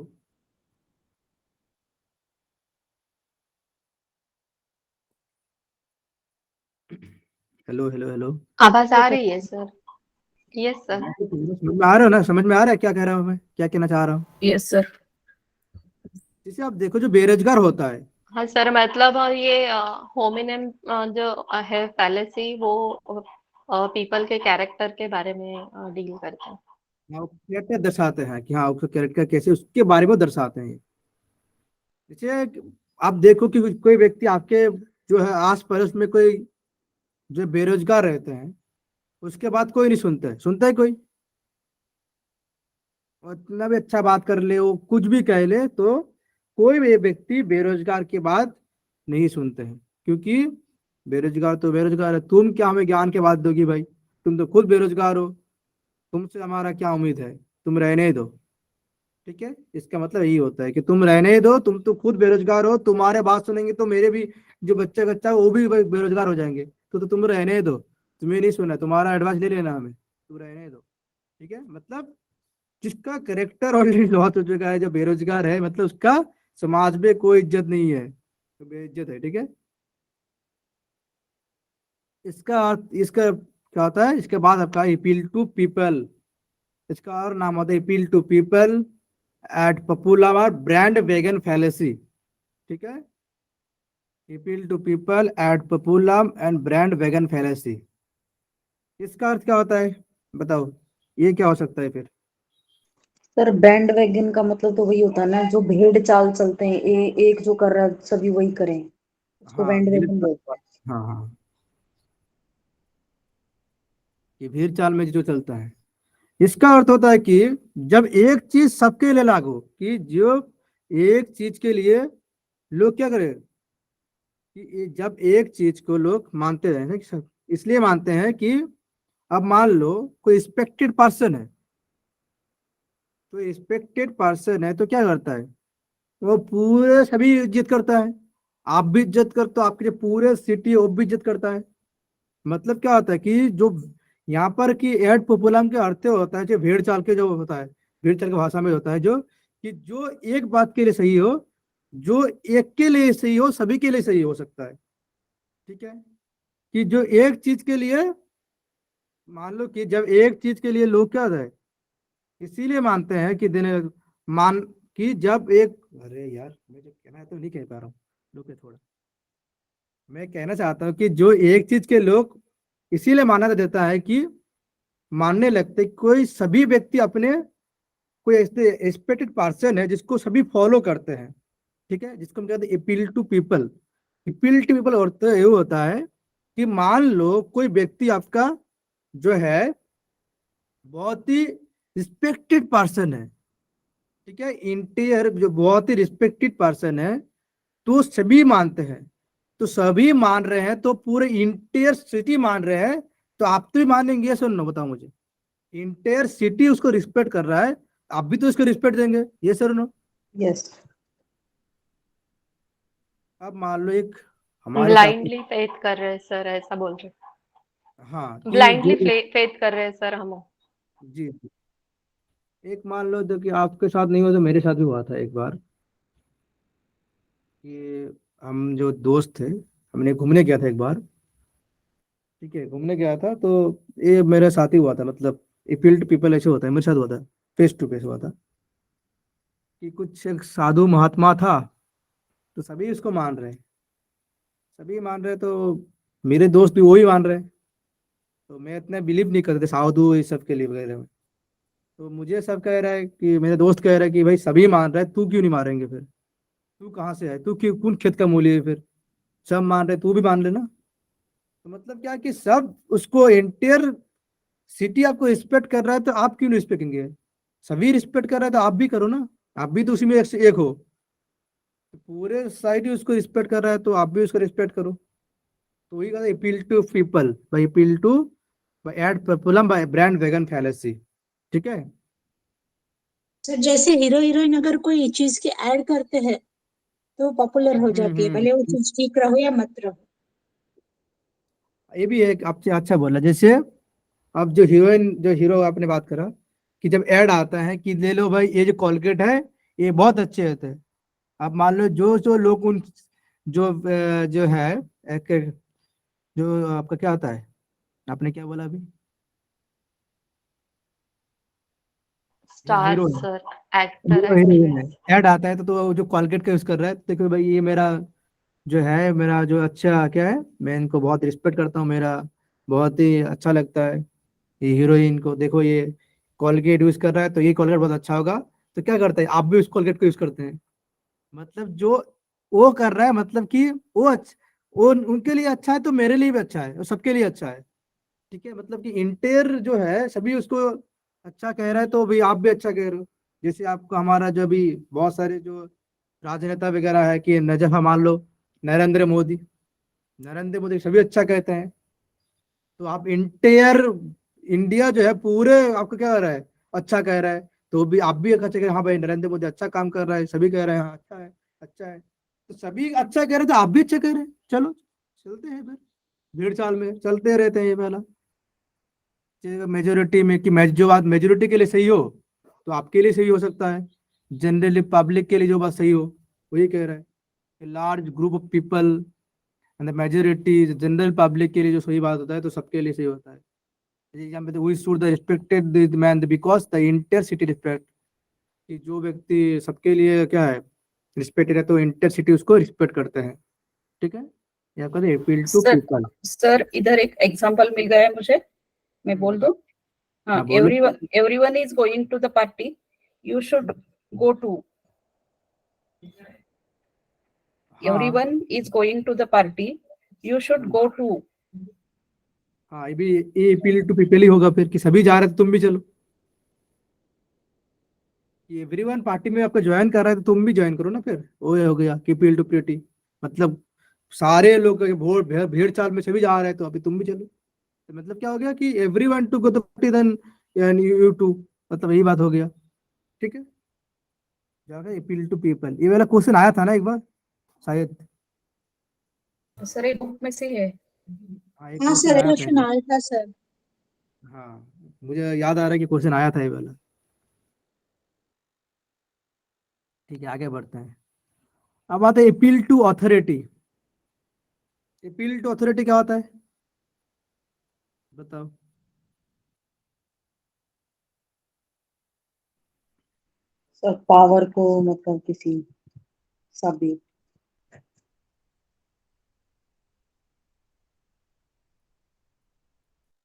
हेलो हेलो हेलो, आवाज आ रही है सर? Yes sir. समझ में आ रहा हो ना, समझ में आ रहा है क्या कह रहा हूँ मैं, क्या कहना चाह रहा हूँ। Yes sir. जैसे आप देखो जो बेरोजगार होता है, हाँ सर, मतलब ये होमिनिम जो है फैलेसी, वो पीपल के कैरेक्टर के बारे में डील करता है। हाँ, कैरेक्टर दर्शाते हैं कि हाँ उसका कैरेक्टर कैसे, उसके बारे में दर्शाते हैं। जैसे आप देखो कि कोई व्यक्ति आपके जो है आस पड़ोस में कोई जो बेरोजगार रहते हैं, उसके बाद कोई नहीं सुनता है, सुनता है कोई, और इतना भी अच्छा बात कर ले, वो कुछ भी कह ले, तो कोई भी व्यक्ति बेरोजगार की बात नहीं सुनते हैं, क्योंकि बेरोजगार तो बेरोजगार है, तुम क्या हमें ज्ञान की बात दोगी भाई, तुम तो खुद बेरोजगार हो, तुमसे हमारा क्या उम्मीद है, तुम रहने ही दो, ठीक है। इसका मतलब यही होता है कि तुम रहने ही दो, तुम तो खुद बेरोजगार हो, तुम्हारे बात सुनेंगे तो मेरे भी जो बच्चा बच्चा है वो भी बेरोजगार हो जाएंगे, तो तुम रहने ही दो, तुम्हें नहीं सुना, तुम्हारा एडवाइस ले लेना हमें, तुम रहने ही दो, ठीक है। मतलब जिसका करेक्टर ऑलरेडी लॉस हो चुका है, जो बेरोजगार है, मतलब उसका समाज में कोई इज्जत नहीं है, तो बेइज्जत है, ठीक है। इसका क्या होता है, इसके बाद आपका अपील टू पीपल, इसका और नाम होता है appeal to people at popular bandwagon fallacy, ठीक है। Appeal to people at popular and bandwagon fallacy, इसका अर्थ क्या होता है बताओ। ये क्या हो सकता है फिर? सर बैंड वैगन का मतलब तो वही होता है ना, जो भेड़ चाल चलते हैं, एक जो कर रहा है सभी वही करें, उसको हाँ बैंड भीड़, वैगन बोलते हैं। हाँ हाँ, ये भीड़ चाल में जो चलता है, इसका अर्थ होता है कि जब एक चीज सबके लिए लागू हो, कि जो एक चीज के लिए लोग क्या करें, कि जब एक चीज को लोग मानते हैं ना, कि इसलिए मानते हैं कि अब मान लो कोई रिस्पेक्टेड पर्सन है, तो रिस्पेक्टेड पर्सन है तो क्या करता है, वो पूरे सभी इज्जत करता है, आप भी इज्जत करते हो, आपके जो पूरे सिटी वो भी इज्जत करता है। मतलब क्या होता है कि जो यहाँ पर कि एड पॉपुलम के अर्थ होता है, जो भेड़ चाल के जो होता है, भेड़ चाल की भाषा में होता है जो, कि जो एक बात के लिए सही हो, जो एक के लिए सही हो सभी के लिए सही हो सकता है। ठीक है, कि जो एक चीज के लिए, मान लो कि जब एक चीज के लिए लोग क्या है, इसीलिए मानते हैं कि दिन मान, कि जब एक, अरे यार मैं जो कहना है तो नहीं कह पा रहा हूँ, रुके थोड़ा, मैं कहना चाहता हूँ कि जो एक चीज के लोग इसीलिए मान्यता देता है कि मानने लगते कोई सभी व्यक्ति अपने, कोई ऐसे रिस्पेक्टेड पर्सन है जिसको सभी फॉलो करते हैं। ठीक है, जिसको हम कहते हैं appeal to people. Appeal to people ये होता है कि मान लो कोई व्यक्ति आपका जो है बहुत ही रिस्पेक्टेड पर्सन है, ठीक है, इंटीरियर जो बहुत ही रिस्पेक्टेड पर्सन है, तो सभी मानते हैं, तो सभी मान रहे हैं, तो पूरे इंटीरियर सिटी मान रहे हैं, तो आप तो भी मानेंगे, ये सुन लो, बताओ मुझे, इंटायर सिटी उसको रिस्पेक्ट कर रहा है, आप भी तो इसको रिस्पेक्ट देंगे, ये सर नो? यस। अब मान लो एक हमारे साथ, ब्लाइंडली फेथ कर रहे हैं सर, ऐसा बोल रहे हाँ कि ब्लाइंडली जो, फेथ कर रहे हैं सर हम। जी जी, एक मान लो जो कि आपके साथ नहीं हुआ तो मेरे साथ भी हुआ था एक बार, कि हम जो दोस्त थे, हमने घूमने गया था एक बार, ठीक है, घूमने गया था, तो ये मेरे साथ ही हुआ था, मतलब ये फील्ड पीपल ऐसे होता है, मेरे साथ हुआ था, फेस टू फेस हुआ था, कि कुछ एक साधु महात्मा था, तो सभी उसको मान रहे हैं, सभी मान रहे, तो मेरे दोस्त भी वही मान रहे हैं, तो मैं इतना बिलीव नहीं करते साधु इस सब के लिए वगैरह में, तो मुझे सब कह रहा है, कि मेरे दोस्त कह रहा है कि भाई सभी मान रहे हैं, तू क्यों नहीं मारेंगे फिर, तू कहाँ से है, तू क्यों, कौन खेत का मूली है फिर, सब मान रहे, तू भी मान लेना। तो मतलब क्या कि सब उसको एंटायर सिटी आपको रिस्पेक्ट कर रहा है, तो आप क्यों नहीं रिस्पेक्ट करेंगे, सभी रिस्पेक्ट कर रहा है तो आप भी करो ना, आप भी तो उसी में एक से एक हो, तो पूरे सोसाइटी उसको रिस्पेक्ट कर रहा है, तो आप भी उसको रिस्पेक्ट करो। तो वही कहता है appeal to people by appeal to, by एड पॉपुलम बाय ब्रांड वेगन फैलेसी। ठीक है, सर जैसे हीरो हीरोइन अगर कोई चीज की ऐड करते हैं तो पॉपुलर हो जाती है, भले वो चीज ठीक रहो या मत रहो। ये भी एक आपसे अच्छा बोला, जैसे अब जो हीरोइन, जो हीरो आपने बात करा, कि जब ऐड आता है कि ले लो भाई ये जो कोलगेट है ये बहुत अच्छे होते हैं, अब मान लो जो जो लोग उन, जो जो है एक, जो आपका क्या होता है, आपने क्या बोला अभी, जो स्टार हीरो है, sir, actor hero heroine actress. है, ऐड आता है तो जो कोलगेट का यूज कर रहा है, तो देखो भाई ये मेरा जो है, मेरा जो अच्छा क्या है, मैं इनको बहुत रिस्पेक्ट करता हूँ, मेरा बहुत ही अच्छा लगता है, ये हीरोइन को देखो ये कोलगेट यूज कर रहा है, तो ये कोलगेट बहुत अच्छा होगा, तो क्या करता है, आप भी उस कोलगेट को यूज करते हैं, मतलब जो वो कर रहा है, मतलब कि वो वो उनके लिए अच्छा है, तो मेरे लिए भी अच्छा है, वो सबके लिए अच्छा है। ठीक है, मतलब कि इंटेर जो है सभी उसको अच्छा कह रहा है, तो भाई आप भी अच्छा कह रहे हो, जैसे आपको हमारा जो भी बहुत सारे जो राजनेता वगैरह है, कि नजफ मान लो, नरेंद्र मोदी, नरेंद्र मोदी सभी अच्छा कहते हैं, तो आप इंटेयर इंडिया जो है पूरे आपको क्या कर रहा है, अच्छा कह रहा है, तो भी आप भी अच्छा कह रहे हैं, हाँ भाई नरेंद्र मोदी अच्छा काम कर रहा है, सभी कह रहे हैं हाँ अच्छा है, अच्छा है, तो सभी अच्छा कह रहे हैं, तो आप भी अच्छा कह रहे हैं, चलो चलते हैं फिर, भीड़ चाल में चलते रहते हैं, ये पहला मेजोरिटी में, कि जो बात मेजोरिटी के लिए सही हो तो आपके लिए सही हो सकता है, जनरली पब्लिक के लिए जो बात सही हो, वही कह रहा है, large group of people and the majority general public के लिए जो सही बात होता है, तो सबके लिए सही होता है। यहाँ पे we should the respected the man because the inter city respect, कि जो व्यक्ति सबके लिए क्या है, रिस्पेक्टेड है, तो इंटर सिटी उसको रिस्पेक्ट करते हैं। ठीक है, यहाँ कहते हैं appeal to sir people. Sir इधर एक एग्जांपल मिल गया है मुझे, मैं बोल दूं? हाँ, बोलो। everyone is going to the party, you should go to. हाँ Everyone is going to the party, you should go to. हाँ, ये भी ये अपील टू पीपल ही होगा फिर, कि सभी जा रहे थे तुम भी चलो। एवरीवन पार्टी में आपको ज्वाइन कर रहा है तो तुम भी ज्वाइन करो ना फिर, वो ये हो गया कि अपील टू प्रिटी, मतलब सारे लोग भीड़ चाल में सभी जा रहे हैं तो अभी तुम भी चलो, तो मतलब क्या हो गया कि everyone to go to party then you too, मतलब यही बात हो गया। ठीक है, जाएगा अपील टू पीपल। ये वाला क्वेश्चन आया था ना एक बार शायद। सर ये बुक में से है। हाँ, एक हाँ क्वेश्चन सर, आया था क्वेश्चन एक आया था सर। बार। हाँ, मुझे याद आ रहा है कि क्वेश्चन आया था ये वाला। ठीक है, आगे बढ़ते हैं। अब आते हैं appeal to authority. Appeal to authority क्या होता है, बताओ। सर पावर को मतलब किसी सभी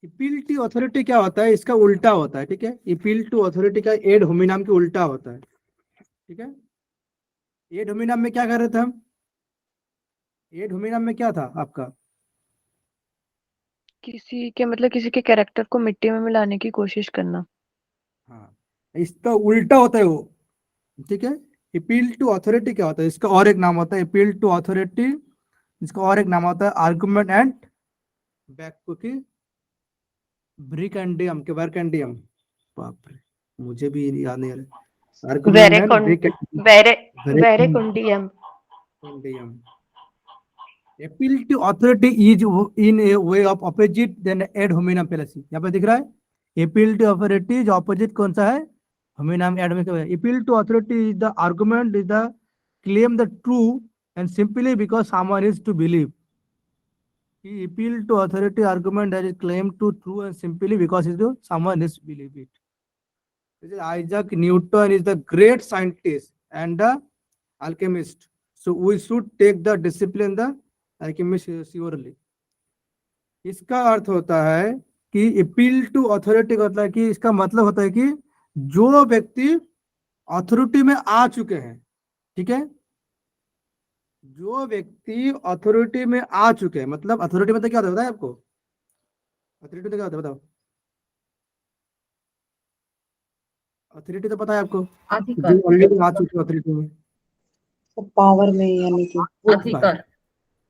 अपील टू अथॉरिटी क्या होता है, इसका उल्टा होता है। ठीक है, अपील टू अथॉरिटी का एड होमिनम के उल्टा होता है। ठीक है, एड होमिनम में क्या कर रहे थे हम, एड होमिनम में क्या था आपका, किसी के मतलब किसी के कैरेक्टर को मिट्टी में मिलाने की कोशिश करना। हाँ, इसका उल्टा होता है वो। ठीक है, अपील टू अथॉरिटी क्या होता है, इसका और एक नाम होता है अपील टू अथॉरिटी, इसका और एक नाम होता है आर्गुमेंट एंड बैक की ब्रिकैंडियम के वर्कैंडियम। बाप रे, मुझे भी याद नहीं आ रहा। आर्गुमेंट एंड वेरेकुंडियम। ब्रिकैंडियम। appeal to authority is in a way of opposite than ad hominem fallacy। यहाँ पे दिख रहा है appeal to authority is opposite कौन सा है, hominem ad hominem। appeal to authority is the argument is the claim the true and simply because someone is to believe। कि appeal to authority argument that is claimed to true and simply because someone is believe it। Isaac Newton is the great scientist and the alchemist, so we should take the discipline the alchemist surely। इसका अर्थ होता है कि appeal to authority का मतलब है कि इसका मतलब होता है कि जो व्यक्ति अथॉरिटी में आ चुके हैं, ठीक है, जो व्यक्ति अथॉरिटी में आ चुके हैं, मतलब अथॉरिटी मतलब क्या होता है आपको, अथॉरिटी तो क्या होता है बताओ, अथॉरिटी तो पता है आपको, अधिकार। जो ऑलरेडी आ चुके हैं अथॉरिटी में, पावर में यानी कि अधिकार।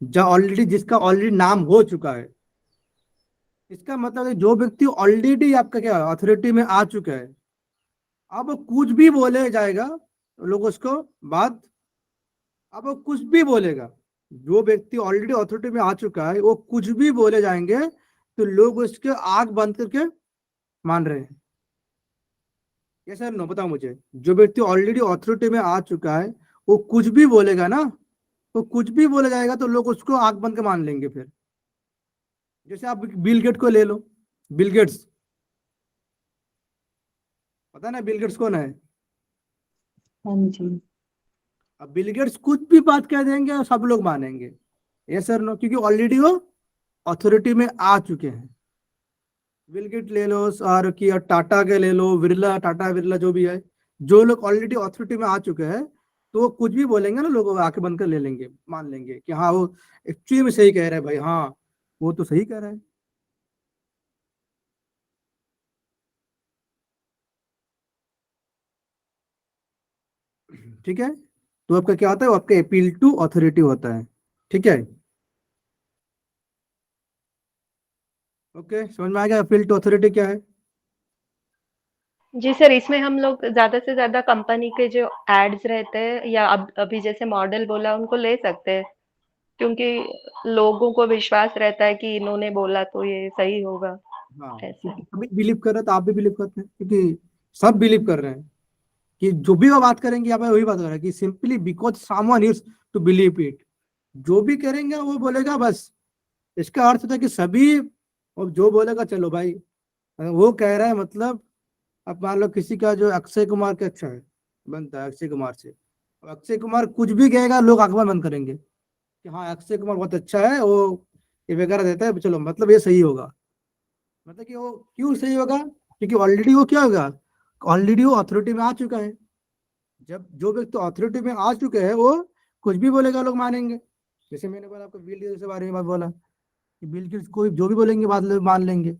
जो ऑलरेडी जिसका ऑलरेडी नाम हो चुका है। इसका मतलब है जो व्यक्ति ऑलरेडी आपका क्या अथॉरिटी में आ चुका है, अब कुछ भी बोले जाएगा लोग उसको बात, अब वो कुछ भी बोलेगा, जो व्यक्ति ऑलरेडी अथॉरिटी में आ चुका है वो कुछ भी बोले जाएंगे तो लोग उसके आंख बंद करके मान रहे हैं। ये सर नो बताओ मुझे, जो व्यक्ति ऑलरेडी अथॉरिटी में आ चुका है वो कुछ भी बोलेगा ना, वो कुछ भी बोला जाएगा तो लोग उसको आंख बंद के मान लेंगे। फिर जैसे आप बिल गेट को ले लो, बिल गेट्स, पता ना बिल गेट्स कौन है। हाँ जी। अब बिल गेट्स कुछ भी बात कह देंगे और सब लोग मानेंगे, ये सर नो, क्योंकि ऑलरेडी वो अथॉरिटी में आ चुके हैं। बिल गेट ले लो और कि टाटा के ले लो, बिरला, टाटा बिरला जो भी है, जो लोग ऑलरेडी अथॉरिटी में आ चुके हैं तो वो कुछ भी बोलेंगे ना लोग आंखें बंद कर ले लेंगे, मान लेंगे कि हाँ वो एक्चुअली में सही कह रहा है भाई, हाँ वो तो सही कह रहा है। ठीक है, तो आपका क्या होता है, वो आपका अपील टू अथॉरिटी होता है। ठीक है, ओके, समझ में आ गया अपील टू अथॉरिटी क्या है। जी सर, इसमें हम लोग ज़्यादा से ज़्यादा कंपनी के जो एड्स रहते हैं या अभी जैसे मॉडल बोला उनको ले सकते हैं, क्योंकि लोगों को विश्वास रहता है कि इन्होंने बोला तो ये सही होगा, हाँ, ऐसा। अभी बिलीव कर रहे हैं तो आप भी बिलीव करते हैं, क्योंकि सब बिलीव कर रहे हैं कि जो भी वो बात करेंगे यहाँ पे वही बात कर रहा है कि simply because someone is to believe it, जो भी करेंगे वो बोलेगा बस। इसका अर्थ होता है कि सभी, और जो बोलेगा चलो भाई वो कह रहा है, मतलब अब मान लो किसी का जो अक्षय कुमार का अच्छा है बनता है अक्षय कुमार से, अब अक्षय कुमार कुछ भी कहेगा लोग आंख बंद करेंगे कि हाँ अक्षय कुमार बहुत अच्छा है, वो ये वगैरह देता है, चलो मतलब ये सही होगा। मतलब कि वो क्यों सही होगा, क्योंकि ऑलरेडी वो क्या होगा, ऑलरेडी वो अथॉरिटी में आ चुका है। जब जो व्यक्ति अथॉरिटी में आ चुके हैं वो कुछ भी बोलेगा लोग मानेंगे। जैसे मैंने बोला आपको बिल गेट्स के बारे में बात बोला कि बिल गेट्स कोई जो भी बोलेंगे बात लोग मान लेंगे।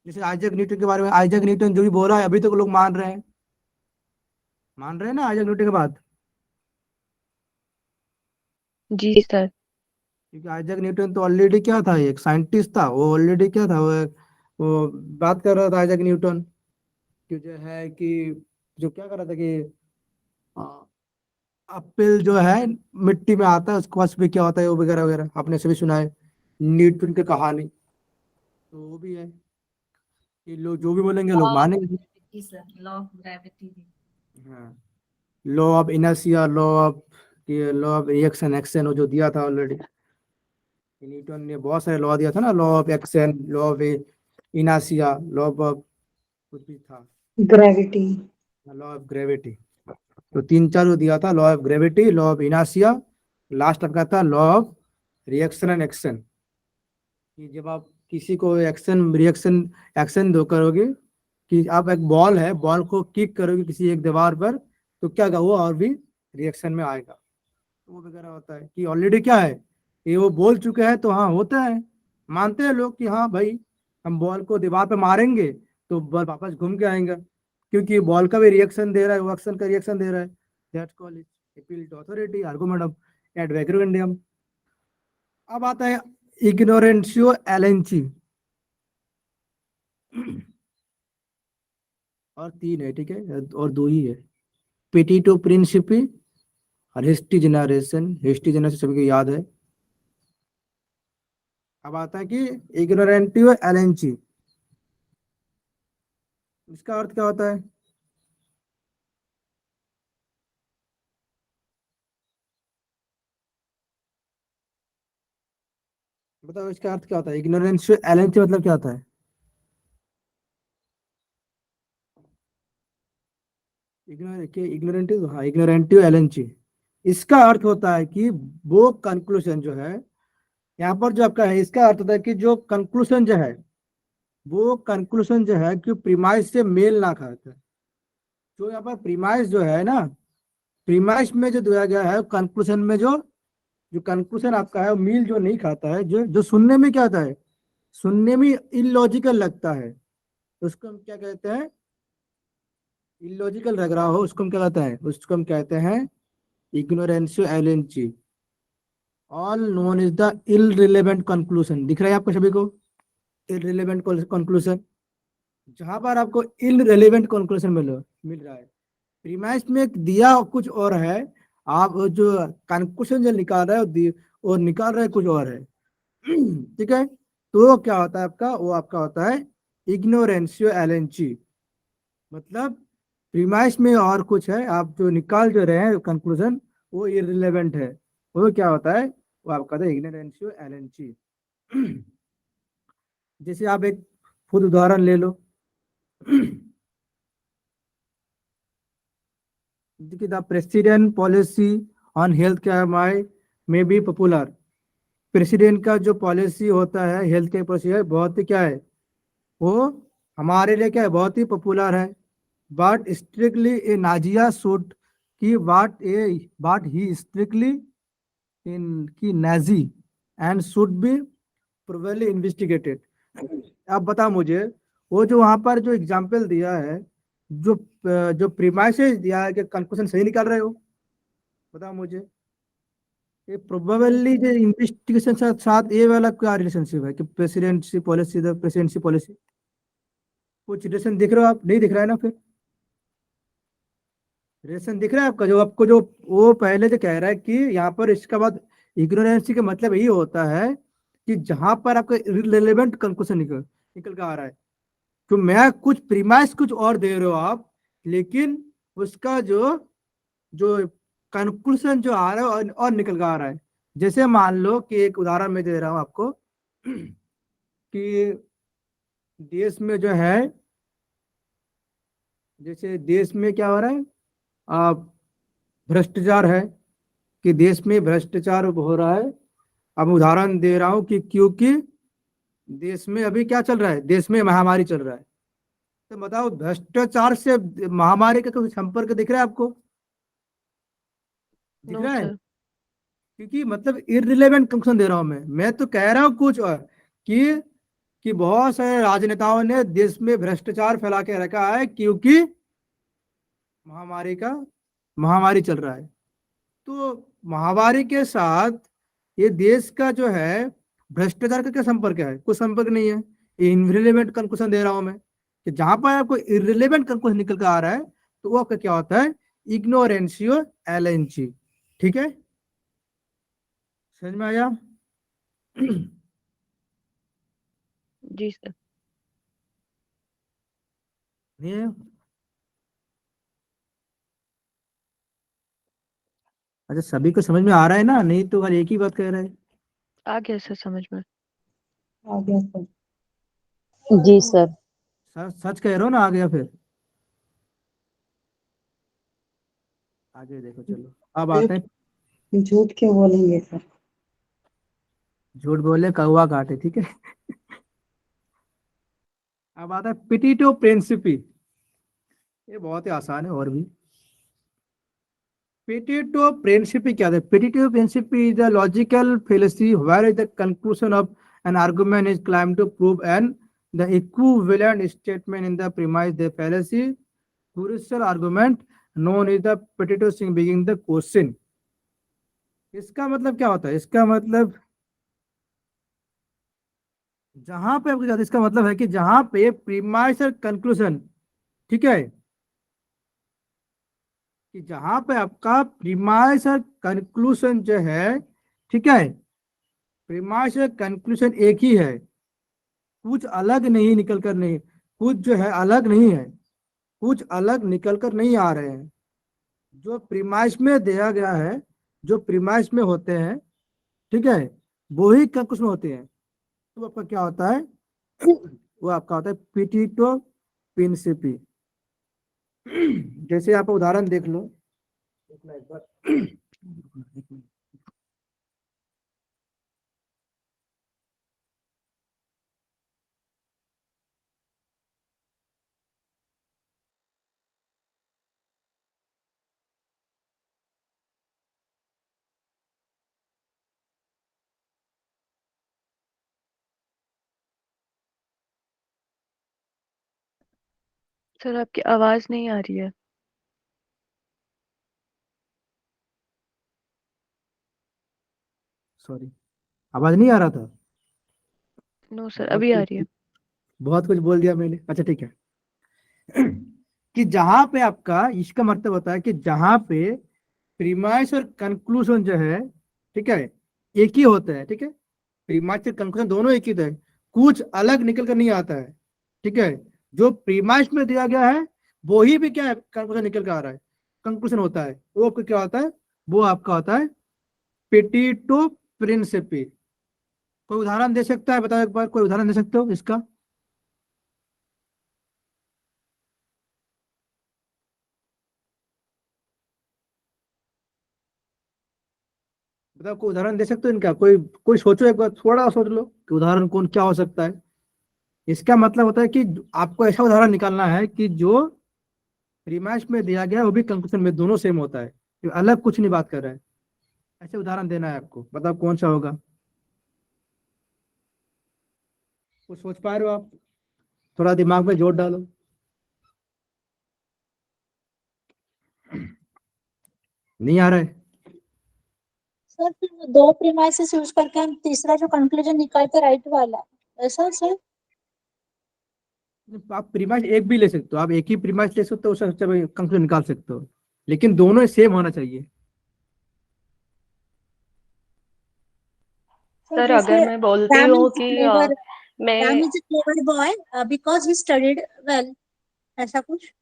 जैसे आइजैक न्यूटन के बारे में, आइजैक न्यूटन जो भी बोला है अभी तक लोग मान रहे हैं, मान रहे हैं ना आइजैक न्यूटन के बाद। जी सर। क्योंकि आइजैक न्यूटन तो ऑलरेडी क्या था, एक साइंटिस्ट था, वो ऑलरेडी क्या था, वो बात कर रहा था आइजैक न्यूटन कि जो है कि जो क्या कर रहा था कि एप्पल जो है मिट्टी में आता है, उसके पास भी क्या होता है वो वगैरह वगैरह आपने सभी सुना है न्यूटन की कहानी। तो वो भी है कि लोग जो भी बोलेंगे लोग मानेंगे। Law of gravity. हाँ, law of inertia, law of reaction action वो जो दिया था ऑलरेडी, न्यूटन ने बहुत सारे लॉ दिया था ना, law of action, law of inertia, law of कुछ भी था, ग्रेविटी। Law of gravity. तो तीन चार वो दिया था, law of gravity, law of inertia, last आपका था law of reaction and action. कि जब आप किसी को एक्शन रिएक्शन एक्शन दो करोगे, कि आप एक बॉल है, बॉल को किक करोगे किसी एक दीवार पर, तो क्या होगा, वो और भी रिएक्शन में आएगा। तो वो वगैरह होता है कि ऑलरेडी क्या है, ये वो बोल चुके हैं, तो हाँ होता है, मानते हैं लोग कि हाँ भाई हम बॉल को दीवार पे मारेंगे तो बॉल वापस घूम के आएगा, क्योंकि बॉल का भी रिएक्शन दे रहा है, वो एक्शन का रिएक्शन दे रहा है। That's called appeal to authority, argument of एडवेक्रेंडियम। अब आता है इग्नोरेंशियो एलेंची, और तीन है, ठीक है, और दो ही है, पेटिटो प्रिंसिपी और हिस्ट्री जनरेशन। हिस्ट्री जनरेशन सभी को याद है। अब आता है कि इग्नोरेंटिव एलेंची, इसका अर्थ क्या होता है? बताओ इसका अर्थ क्या होता है? इग्नोरेंशियो एलेंची मतलब क्या होता है? इग्नोरेंटिव, हाँ, इग्नोरेंटिव एलेंची, इसका अर्थ होता है कि वो कंक्लूजन जो है यहाँ पर जो आपका है, इसका अर्थ होता है कि जो कंक्लूजन जो है, वो कंक्लूजन जो है कि प्रीमाइस से मेल ना खाता है। जो यहाँ पर प्रीमाइस जो है ना, प्रीमाइस में जो दिया गया है, कंक्लूजन में जो जो कंक्लूजन आपका है वो मील जो नहीं खाता है, जो जो सुनने में क्या होता है, सुनने में इलॉजिकल लगता है, उसको हम क्या कहते हैं, इलॉजिकल लग रहा हो उसको हम क्या कहते हैं, उसको हम कहते हैं इग्नोरेंशियो एलेंची। All known is the irrelevant conclusion. दिख रहा है आपको सभी को इलरिलेवेंट कंक्लूजन? जहां पर आपको इलरिलेवेंट कंक्लूजन मिल रहा है, प्रीमाइस में दिया कुछ और है, आप जो कंक्लूजन जो निकाल रहे हो और निकाल रहे कुछ और है। ठीक है, तो वो क्या होता है आपका, वो आपका होता है इग्नोरेंशियो एलेंची। मतलब प्रीमाइस में और कुछ है, आप जो निकाल जो रहे हैं कंक्लूजन वो इररिलेवेंट है, वो क्या होता है, वो आपका था इग्नोरेंशियो एलेंची। जैसे आप एक खुद उदाहरण ले लो। The president policy on health care may में बी पॉपुलर। प्रेसिडेंट का जो पॉलिसी होता है, हेल्थ केयर पॉलिसी है, बहुत ही क्या है, वो हमारे लिए क्या है, बहुत ही पॉपुलर है। But strictly A Nazia should की बाट ही स्ट्रिक्टली इन की Nazi and should be probably investigated. आप बताओ मुझे, वो जो वहां पर जो एग्जाम्पल दिया है, जो जो प्रीमाइसेस दिया है, कि कंक्लूजन सही निकाल रहे हो? बताओ मुझे, ये प्रोबेबली जो इन्वेस्टिगेशन साथ साथ ये वाला क्या रिलेशनशिप है कि presidency policy, the presidency policy, कुछ रिलेशन दिख रहा हो आप? नहीं दिख रहा है ना? फिर रिलेशन दिख रहा है आपका, जो आपको जो वो पहले जो कह रहा है कि यहाँ पर इसके बाद इग्नोरेंसी का मतलब यही होता है कि जहां पर आपका रिलेवेंट कंक्लूजन निकल के आ रहा है, तो मैं कुछ प्रीमाइस कुछ और दे रहे हो आप, लेकिन उसका जो जो कंक्लूजन जो आ रहा है और निकल के आ रहा है। जैसे मान लो कि एक उदाहरण मैं दे रहा हूं आपको कि देश में जो है, जैसे देश में क्या हो रहा है, आप भ्रष्टाचार है, कि देश में भ्रष्टाचार हो रहा है। अब उदाहरण दे रहा हूं कि क्योंकि देश में अभी क्या चल रहा है, देश में महामारी चल रहा है, तो बताओ, भ्रष्टाचार से महामारी का कोई संपर्क दिख रहा है आपको? दिख नो रहा है? सर। क्योंकि मतलब इररिलेवेंट कंक्लूजन दे रहा हूं मैं तो कह रहा हूं कुछ और, कि कि बहुत सारे राजनेताओं ने देश में भ्रष्टाचार फैला के रखा है, क्योंकि महामारी का महामारी चल रहा है। तो महामारी के साथ ये देश का जो है भ्रष्टाचार का क्या संपर्क है? कोई संपर्क नहीं है। ये इनरिलेवेंट कंक्लूजन दे रहा हूं मैं, कि जहां पर आपको इररिलेवेंट कंक्लूजन निकल कर आ रहा है, तो वो आपका क्या होता है? इग्नोरेंशियो एलेंची। ठीक है, समझ में आया? जी सर। नहीं है? अच्छा, सभी को समझ में आ रहा है ना? नहीं तो खाली एक ही बात कह रहा है। आ गया सर समझ में। आ गया सर। जी सर। सच सच कह रहे हो ना? आ गया फिर? आगे देखो, चलो अब आते हैं। झूठ क्यों बोलेंगे सर? झूठ बोले कौवा काटे, ठीक है। अब आता है पिटीटो प्रिंसिपी। ये बहुत ही आसान है, और भी। पिटीटो प्रिंसिपी क्या है? पिटीटो प्रिंसिपी is a logical fallacy where the conclusion of an argument is claimed to prove an the equivalent statement in the premise. The fallacy crucial argument known as the potato string begin the question. इसका मतलब क्या होता है? इसका मतलब, जहां पे आपके साथ, इसका मतलब है कि जहां पे प्रीमाइस और कंक्लूजन, ठीक है, कि जहां पे आपका प्रीमाइस और कंक्लूजन जो है, ठीक है, प्रीमाइस और कंक्लूजन एक ही है, कुछ अलग नहीं निकल कर, नहीं, कुछ जो है अलग नहीं है, कुछ अलग निकल कर नहीं आ रहे हैं। जो प्रीमाइस में दिया गया है, जो प्रीमाइस में होते हैं, ठीक है, वो ही कंक्लूजन होते हैं। तो आपका क्या होता है? वो आपका होता है पिटीटो प्रिंसिपी। जैसे आप उदाहरण देख लो, देखना एक बार। सर आपकी आवाज नहीं आ रही है। सॉरी, आवाज नहीं आ रहा था? नो सर बहुत अभी आ रही है। कुछ बहुत कुछ बोल दिया मैंने। अच्छा, ठीक है। कि जहां पे आपका, इसका मतलब होता है कि जहां पे प्रीमाइस और कंक्लूजन जो है, ठीक है, एक ही होता है, ठीक है, प्रीमाइस और कंक्लूजन दोनों एक ही होता है, कुछ अलग निकल कर नहीं आता है, ठीक है। जो प्रीमाइस में दिया गया है, वो ही भी क्या है? कंक्लूजन निकल कर आ रहा है, कंक्लूजन होता है, वो आपका क्या होता है? वो आपका होता है पेटिटो प्रिंसिपी। कोई उदाहरण दे सकता है? बताओ एक बार, कोई उदाहरण दे सकते हो इसका? बताओ, कोई उदाहरण दे सकते हो इनका? कोई कोई सोचो एक बार, थोड़ा सोच लो कि उदाहरण कौन क्या हो सकता है। इसका मतलब होता है कि आपको ऐसा उदाहरण निकालना है कि जो रिमाइंड में दिया गया है, वो भी कंक्लूजन में, दोनों सेम होता है, तो अलग कुछ नहीं बात कर रहा है। ऐसे उदाहरण देना है आपको, बताओ कौन सा होगा? कुछ सोच पा रहे हो आप? थोड़ा दिमाग में जोर डालो। नहीं आ रहा है? सर फिर वो दो प्रीमाइसेस यूज करके हम तीसरा जो कंक्लूजन निकालते राइट वाला, ऐसा सर? आप प्रीमाइस एक भी ले सकते हो, आप एक ही प्रीमाइस ले सकते हो, उससे कंक्लूजन निकाल सकते हो, लेकिन दोनों सेम होना चाहिए। सर सर जैसे अगर मैं बोलती राम हूँ इज कि क्लेवर, राम मैं is a clever boy because he studied well, ऐसा कुछ?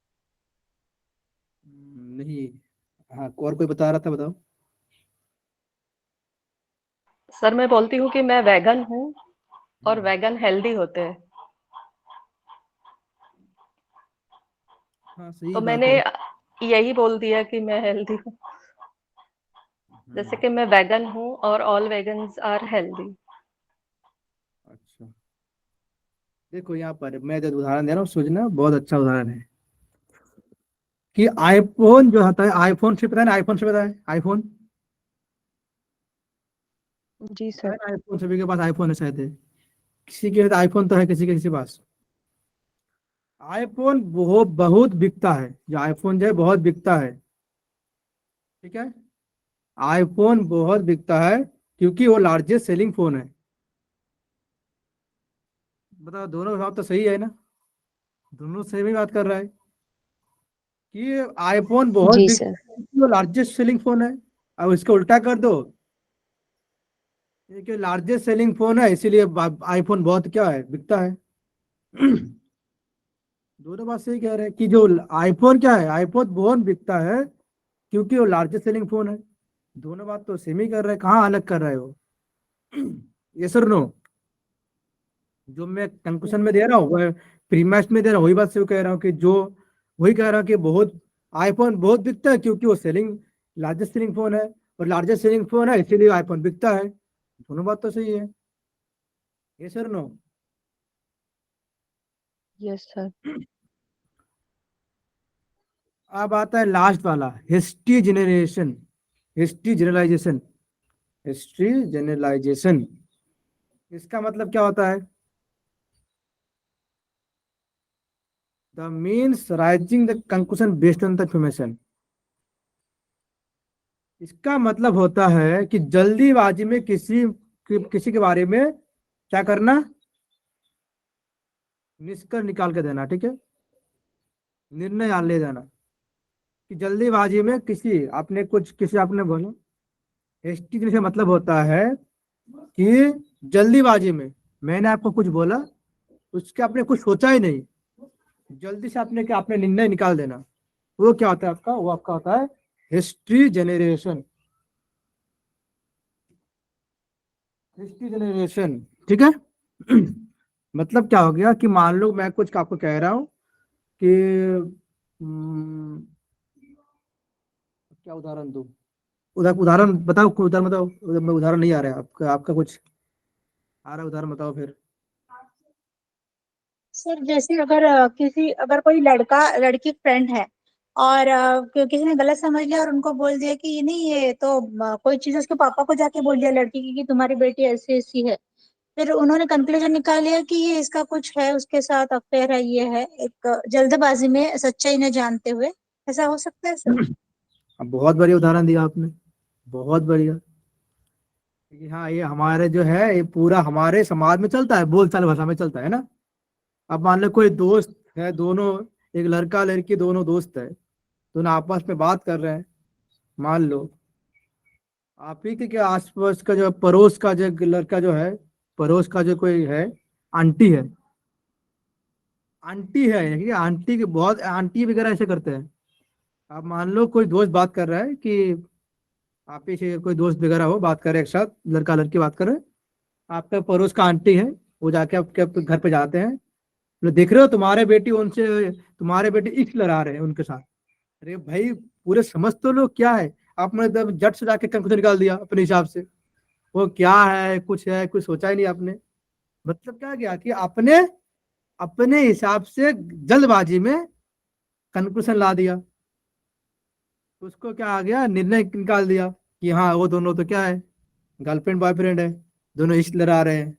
नहीं। हाँ, और कोई बता रहा था, बताओ। सर मैं बोलती हूँ कि मैं वेगन हूँ और वेगन हेल्दी होते हैं, हाँ, सही तो बात मैंने है। यही बोल दिया कि मैं हेल्दी हूँ। जैसे कि मैं वेगन हूँ और ऑल वेगन्स आर हेल्दी। अच्छा, देखो यहाँ पर मैं जो उदाहरण दे रहा हूँ सोचना, बहुत अच्छा उदाहरण है कि आईफोन जो होता है, आईफोन से पता है ना, आईफोन से पता है, आईफोन जी है सर। ना, आईफोन सभी के पास आईफोन है शायद है। किसी के आईफोन तो है, किसी के पास। आईफोन बहुत बहुत बिकता है, जो आईफोन जो है बहुत बिकता है, ठीक है। आईफोन बहुत बिकता है क्योंकि वो लार्जेस्ट सेलिंग फोन है। बताओ, दोनों बात तो सही है ना, दोनों सेम ही बात कर रहा है कि आईफोन बहुत जी बिक, सर। वो लार्जेस्ट सेलिंग फोन है। अब इसको उल्टा कर दो, ये कि लार्जेस्ट सेलिंग फोन है इसीलिए आईफोन बहुत क्या है, बिकता है। दोनों बात सही कह रहे हैं कि जो आईफोन क्या है, आईफोन बहुत बिकता है क्योंकि वो लार्जेस्ट सेलिंग फोन है। दोनों बात तो सेम ही कर रहे हैं, कहाँ अलग कर रहे हो? ये सर नो, जो मैं कंक्लूजन में दे रहा हूँ वह प्रीमैच में दे रहा हूँ, वही बात से कह रहा हूँ कि जो वही कह रहा हूँ कि बहुत आईफोन बहुत बिकता है क्योंकि वो सेलिंग लार्जेस्ट सेलिंग फोन है, और लार्जेस्ट सेलिंग फोन है इसीलिए आईफोन बिकता है। दोनों बात तो सही है। ये सर नो। Yes sir. अब आता है लास्ट वाला, history generation, history generalization, history generalization. इसका मतलब क्या होता है? The means rising the conclusion based on the information. इसका मतलब होता है कि जल्दीबाजी में किसी के बारे में क्या करना, निष्कर्ष निकाल के देना, ठीक है, निर्णय ले जाना। कि जल्दीबाजी में किसी आपने कुछ, किसी आपने बोला, हिस्ट्री से मतलब होता है कि जल्दीबाजी में मैंने आपको कुछ बोला, उसके आपने कुछ सोचा ही नहीं, जल्दी से आपने क्या, आपने निर्णय निकाल देना, वो क्या होता है आपका, वो आपका होता है हिस्ट्री जनरेशन, हिस्ट्री जनरेशन, ठीक है। मतलब क्या हो गया कि मान लो मैं कुछ आपको कह रहा हूँ कि क्या उदाहरण दूं, उदाहरण बताओ, कोई उदाहरण बताओ, मैं उदाहरण नहीं आ रहा है आपका, आपका कुछ आ रहा है उदाहरण बताओ फिर। सर जैसे अगर अगर कोई लड़का लड़की फ्रेंड है और किसी ने गलत समझ लिया और उनको बोल दिया कि ये नहीं, ये तो कोई चीज उसके पापा को जाके बोल दिया लड़की की कि तुम्हारी बेटी ऐसी ऐसी है। फिर उन्होंने कंक्लूजन निकाल लिया कि ये इसका कुछ है, उसके साथ अफेयर है, ये है, एक जल्दबाजी में सच्चाई न जानते हुए। ऐसा हो सकता है सर? अब बहुत बढ़िया उदाहरण दिया आपने, बहुत बढ़िया। कि हाँ, ये हमारे जो है ये पूरा हमारे समाज में चलता है, बोलचाल भाषा में चलता है ना। अब मान लो कोई दोस्त है, दोनों, एक लड़का लड़की दोनों दोस्त है, दोनों आपस में बात कर रहे हैं। मान लो आप ही के आसपास का जो पड़ोस का जो लड़का जो है, पड़ोस का जो कोई है, आंटी है, आंटी है, ठीक है, आंटी के बहुत आंटी वगैरह ऐसे करते हैं। आप मान लो कोई दोस्त बात कर रहा है कि आप ही से कोई दोस्त वगैरह हो, बात कर रहे हैं एक साथ, लड़का लड़की बात कर रहे हैं, आपका पड़ोस का आंटी है, वो जाके आपके घर पे जाते हैं, बोले देख रहे हो तुम्हारे बेटी उनसे, तुम्हारे बेटी इश्क लड़ा रहे हैं उनके साथ। अरे भाई, पूरे समझ तो लो क्या है, आपने एकदम जट से जाके कंक्लूजन निकाल दिया अपने हिसाब से, वो क्या है, कुछ सोचा ही नहीं आपने। मतलब क्या गया कि आपने अपने हिसाब से जल्दबाजी में कंक्लूजन ला दिया, उसको क्या आ गया, निर्णय निकाल दिया कि हाँ वो दोनों तो क्या है, गर्लफ्रेंड बॉयफ्रेंड है, दोनों इश्क लड़ा रहे हैं।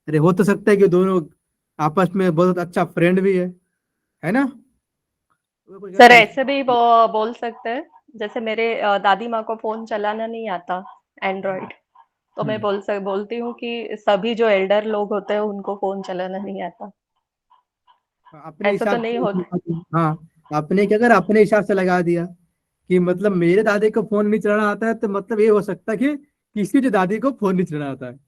अरे हो तो सकता है कि दोनों आपस में बहुत अच्छा फ्रेंड भी है ना? वो कुछ सर गलत नहीं। ऐसे भी बोल सकते हैं। जैसे मेरे दादी माँ को फोन चलाना नहीं आता, एंड्रॉइड। तो मैं हम्म, बोलती हूँ कि सभी जो एल्डर लोग होते हैं उनको फोन चलाना नहीं आता। अपने ऐसा तो हिसाब नहीं होता। से, हाँ, आपने क्या करा, अपने हिसाब से लगा दिया कि मतलब मेरे दादी को फोन नहीं चलाना आता है, तो मतलब ये हो सकता है कि किसी की दादी को फोन नहीं चलाना आता है।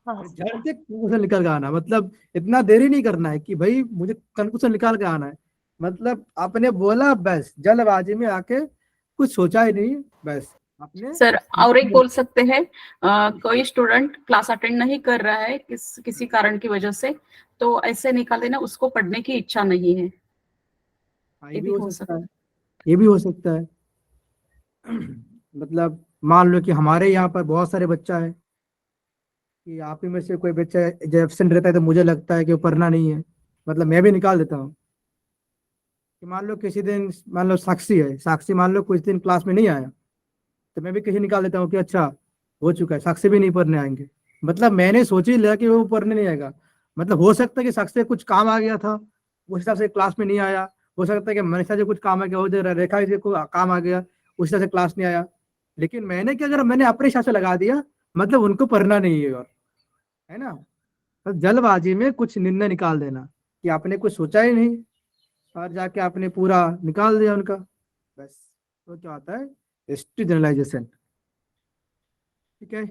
हाँ झट सर। से कंक्लूजन निकल के आना, मतलब इतना देरी नहीं करना है कि भाई मुझे कंक्लूजन निकाल के आना है, मतलब आपने बोला बस, जल्दबाजी में आके कुछ सोचा ही नहीं, बस आपने। सर और एक बोल सकते हैं, कोई स्टूडेंट क्लास अटेंड नहीं कर रहा है किसी कारण की वजह से, तो ऐसे निकाल देना उसको पढ़ने की इच्छा नहीं है। हाँ, ये ये भी भी हो हो सकता सकता है, ये भी हो सकता है। मतलब मान लो कि हमारे यहाँ पर बहुत सारे बच्चा है, कि आप ही में से कोई बच्चा जब एब्सेंट रहता है तो मुझे लगता है कि वो पढ़ना नहीं है, मतलब मैं भी निकाल देता हूँ। कि मान लो किसी दिन, मान लो साक्षी है, साक्षी मान लो कुछ दिन क्लास में नहीं आया, तो मैं भी किसी निकाल देता हूँ कि अच्छा हो चुका है, साक्षी भी नहीं पढ़ने आएंगे। मतलब मैंने सोच ही लिया कि वो पढ़ने नहीं आएगा। मतलब हो सकता है कि साक्षी से कुछ काम आ गया था, उस हिसाब से क्लास में नहीं आया। हो सकता है कि मनीषा से कुछ काम आ गया, हो जाए रेखा से कोई काम आ गया, उस हिसाब से क्लास नहीं आया। लेकिन मैंने क्या, अगर मैंने अपने हिसाब से लगा दिया, मतलब उनको पढ़ना नहीं है, और है ना, तो जल्दबाजी में कुछ निर्णय निकाल देना कि आपने कुछ सोचा ही नहीं, और जाके आपने पूरा निकाल दिया उनका, बस। तो क्या होता है, स्ट्रिक्ट जनरलाइजेशन। ठीक है,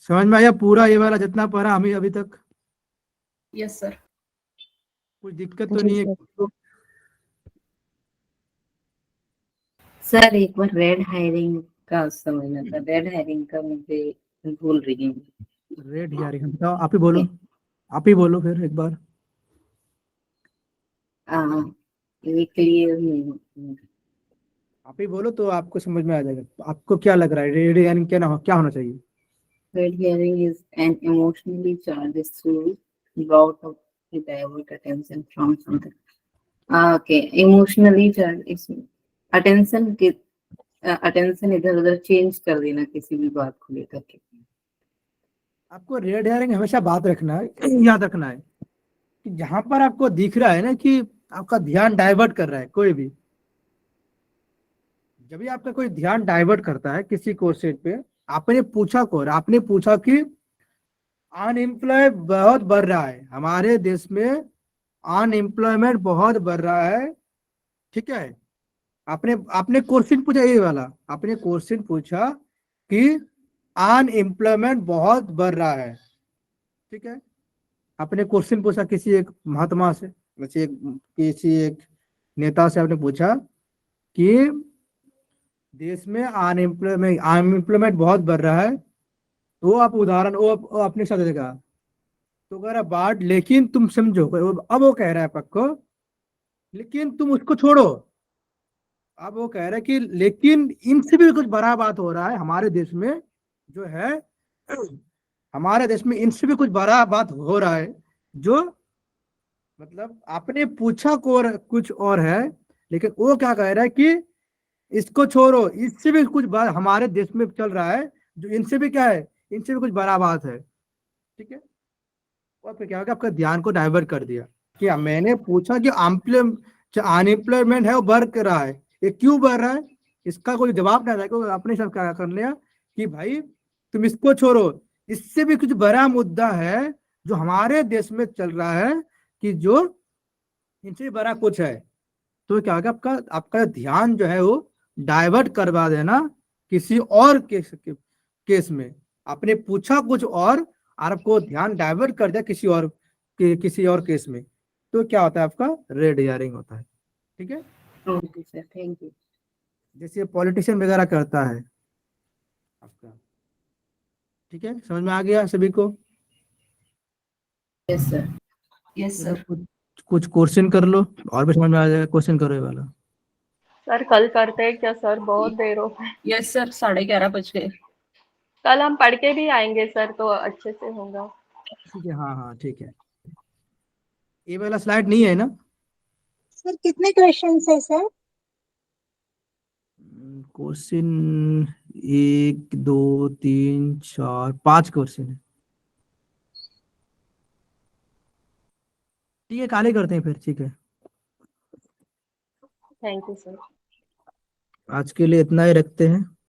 समझ में आया पूरा ये वाला जितना पढ़ा हमें अभी तक? Yes sir. कुछ दिक्कत तो जी नहीं है सर। किसी सर एक बार रेड हायरिंग का समझना था, रेड हायरिंग का मुझे भूल रही हूँ। को? रेड हियरिंग बताओ, आप ही बोलो, आप ही बोलो फिर एक बार। ये क्लियर नहीं हूँ। आप ही बोलो तो आपको समझ में आ जाएगा। तो आपको क्या लग रहा है, रेड हियरिंग क्या होना चाहिए? Red herring is an emotionally charged story about of the divert attention from something. Okay, emotionally charge attention के अटेंशन इधर उधर चेंज कर देना किसी भी बात को लेकर के। आपको रेड हियरिंग हमेशा बात रखना है, याद रखना है कि जहां पर आपको दिख रहा है ना कि आपका ध्यान डाइवर्ट कर रहा है कोई भी, जब भी आपका कोई ध्यान डाइवर्ट करता है किसी क्वेश्चन पे, आपने पूछा कि अनएम्प्लॉय बहुत बढ़ रहा है हमारे देश में, अनएम्प्लॉयमेंट बहुत बढ़ रहा है। ठीक है, आपने आपने क्वेश्चन पूछा ये वाला, आपने क्वेश्चन पूछा कि अनएम्प्लॉयमेंट बहुत बढ़ रहा है। ठीक है, आपने क्वेश्चन पूछा किसी एक महात्मा से, किसी एक नेता से आपने पूछा कि देश में अनएम्प्लॉयमेंट बहुत बढ़ रहा है, तो आप उदाहरण वो अपने साथ देगा। तो कह रहा बात, लेकिन तुम समझो, अब वो कह रहा है पक्को, लेकिन तुम उसको छोड़ो। अब वो कह रहा है कि लेकिन इनसे भी कुछ बड़ा बात हो रहा है हमारे देश में, जो है हमारे देश में इनसे भी कुछ बड़ा बात हो रहा है, जो मतलब आपने पूछा को कुछ और है, लेकिन वो क्या कह रहा है कि इसको छोड़ो, इससे भी कुछ बात हमारे देश में चल रहा है, जो इनसे भी क्या है, इनसे भी कुछ बड़ा बात है। ठीक है, और फिर क्या होगा, आपका ध्यान को डाइवर्ट कर दिया कि मैंने पूछा कि अनएम्प्लॉयमेंट है वो बढ़ कर रहा है, ये क्यों बढ़ रहा है, इसका कोई जवाब नहीं था। अपने सब क्या कर लिया कि भाई तुम इसको छोड़ो, इससे भी कुछ बड़ा मुद्दा है जो हमारे देश में चल रहा है, कि जो इनसे भी बड़ा कुछ है। तो क्या होगा, आपका आपका ध्यान जो है वो डाइवर्ट करवा देना किसी और केस में। आपने पूछा कुछ और आपको ध्यान डाइवर्ट कर दिया किसी और केस में, तो क्या होता है, आपका रेड हियरिंग होता है। ठीक है, ओके सर, थैंक यू। जैसे पॉलिटिशियन वगैरह करता है आपका। ठीक है, समझ में आ गया सभी को? Yes sir. यस चलो सर। कुछ कुछ क्वेश्चन कर लो, और भी समझ में आ जाएगा। क्वेश्चन करो ये वाला। सर कल करते हैं क्या सर, बहुत देर हो गई। यस सर, 11:30 बज गए। कल हम पढ़ के भी आएंगे सर, तो अच्छे से होगा। ठीक है, हाँ हाँ ठीक है। ये वाला स्लाइड नहीं है ना? सर कितने क्वेश्चन है सर? क्वेश्चन 1 2 3 4 5 क्वेश्चन है। ठीक है, काले करते हैं फिर। ठीक है, थैंक यू सर। आज के लिए इतना ही रखते हैं।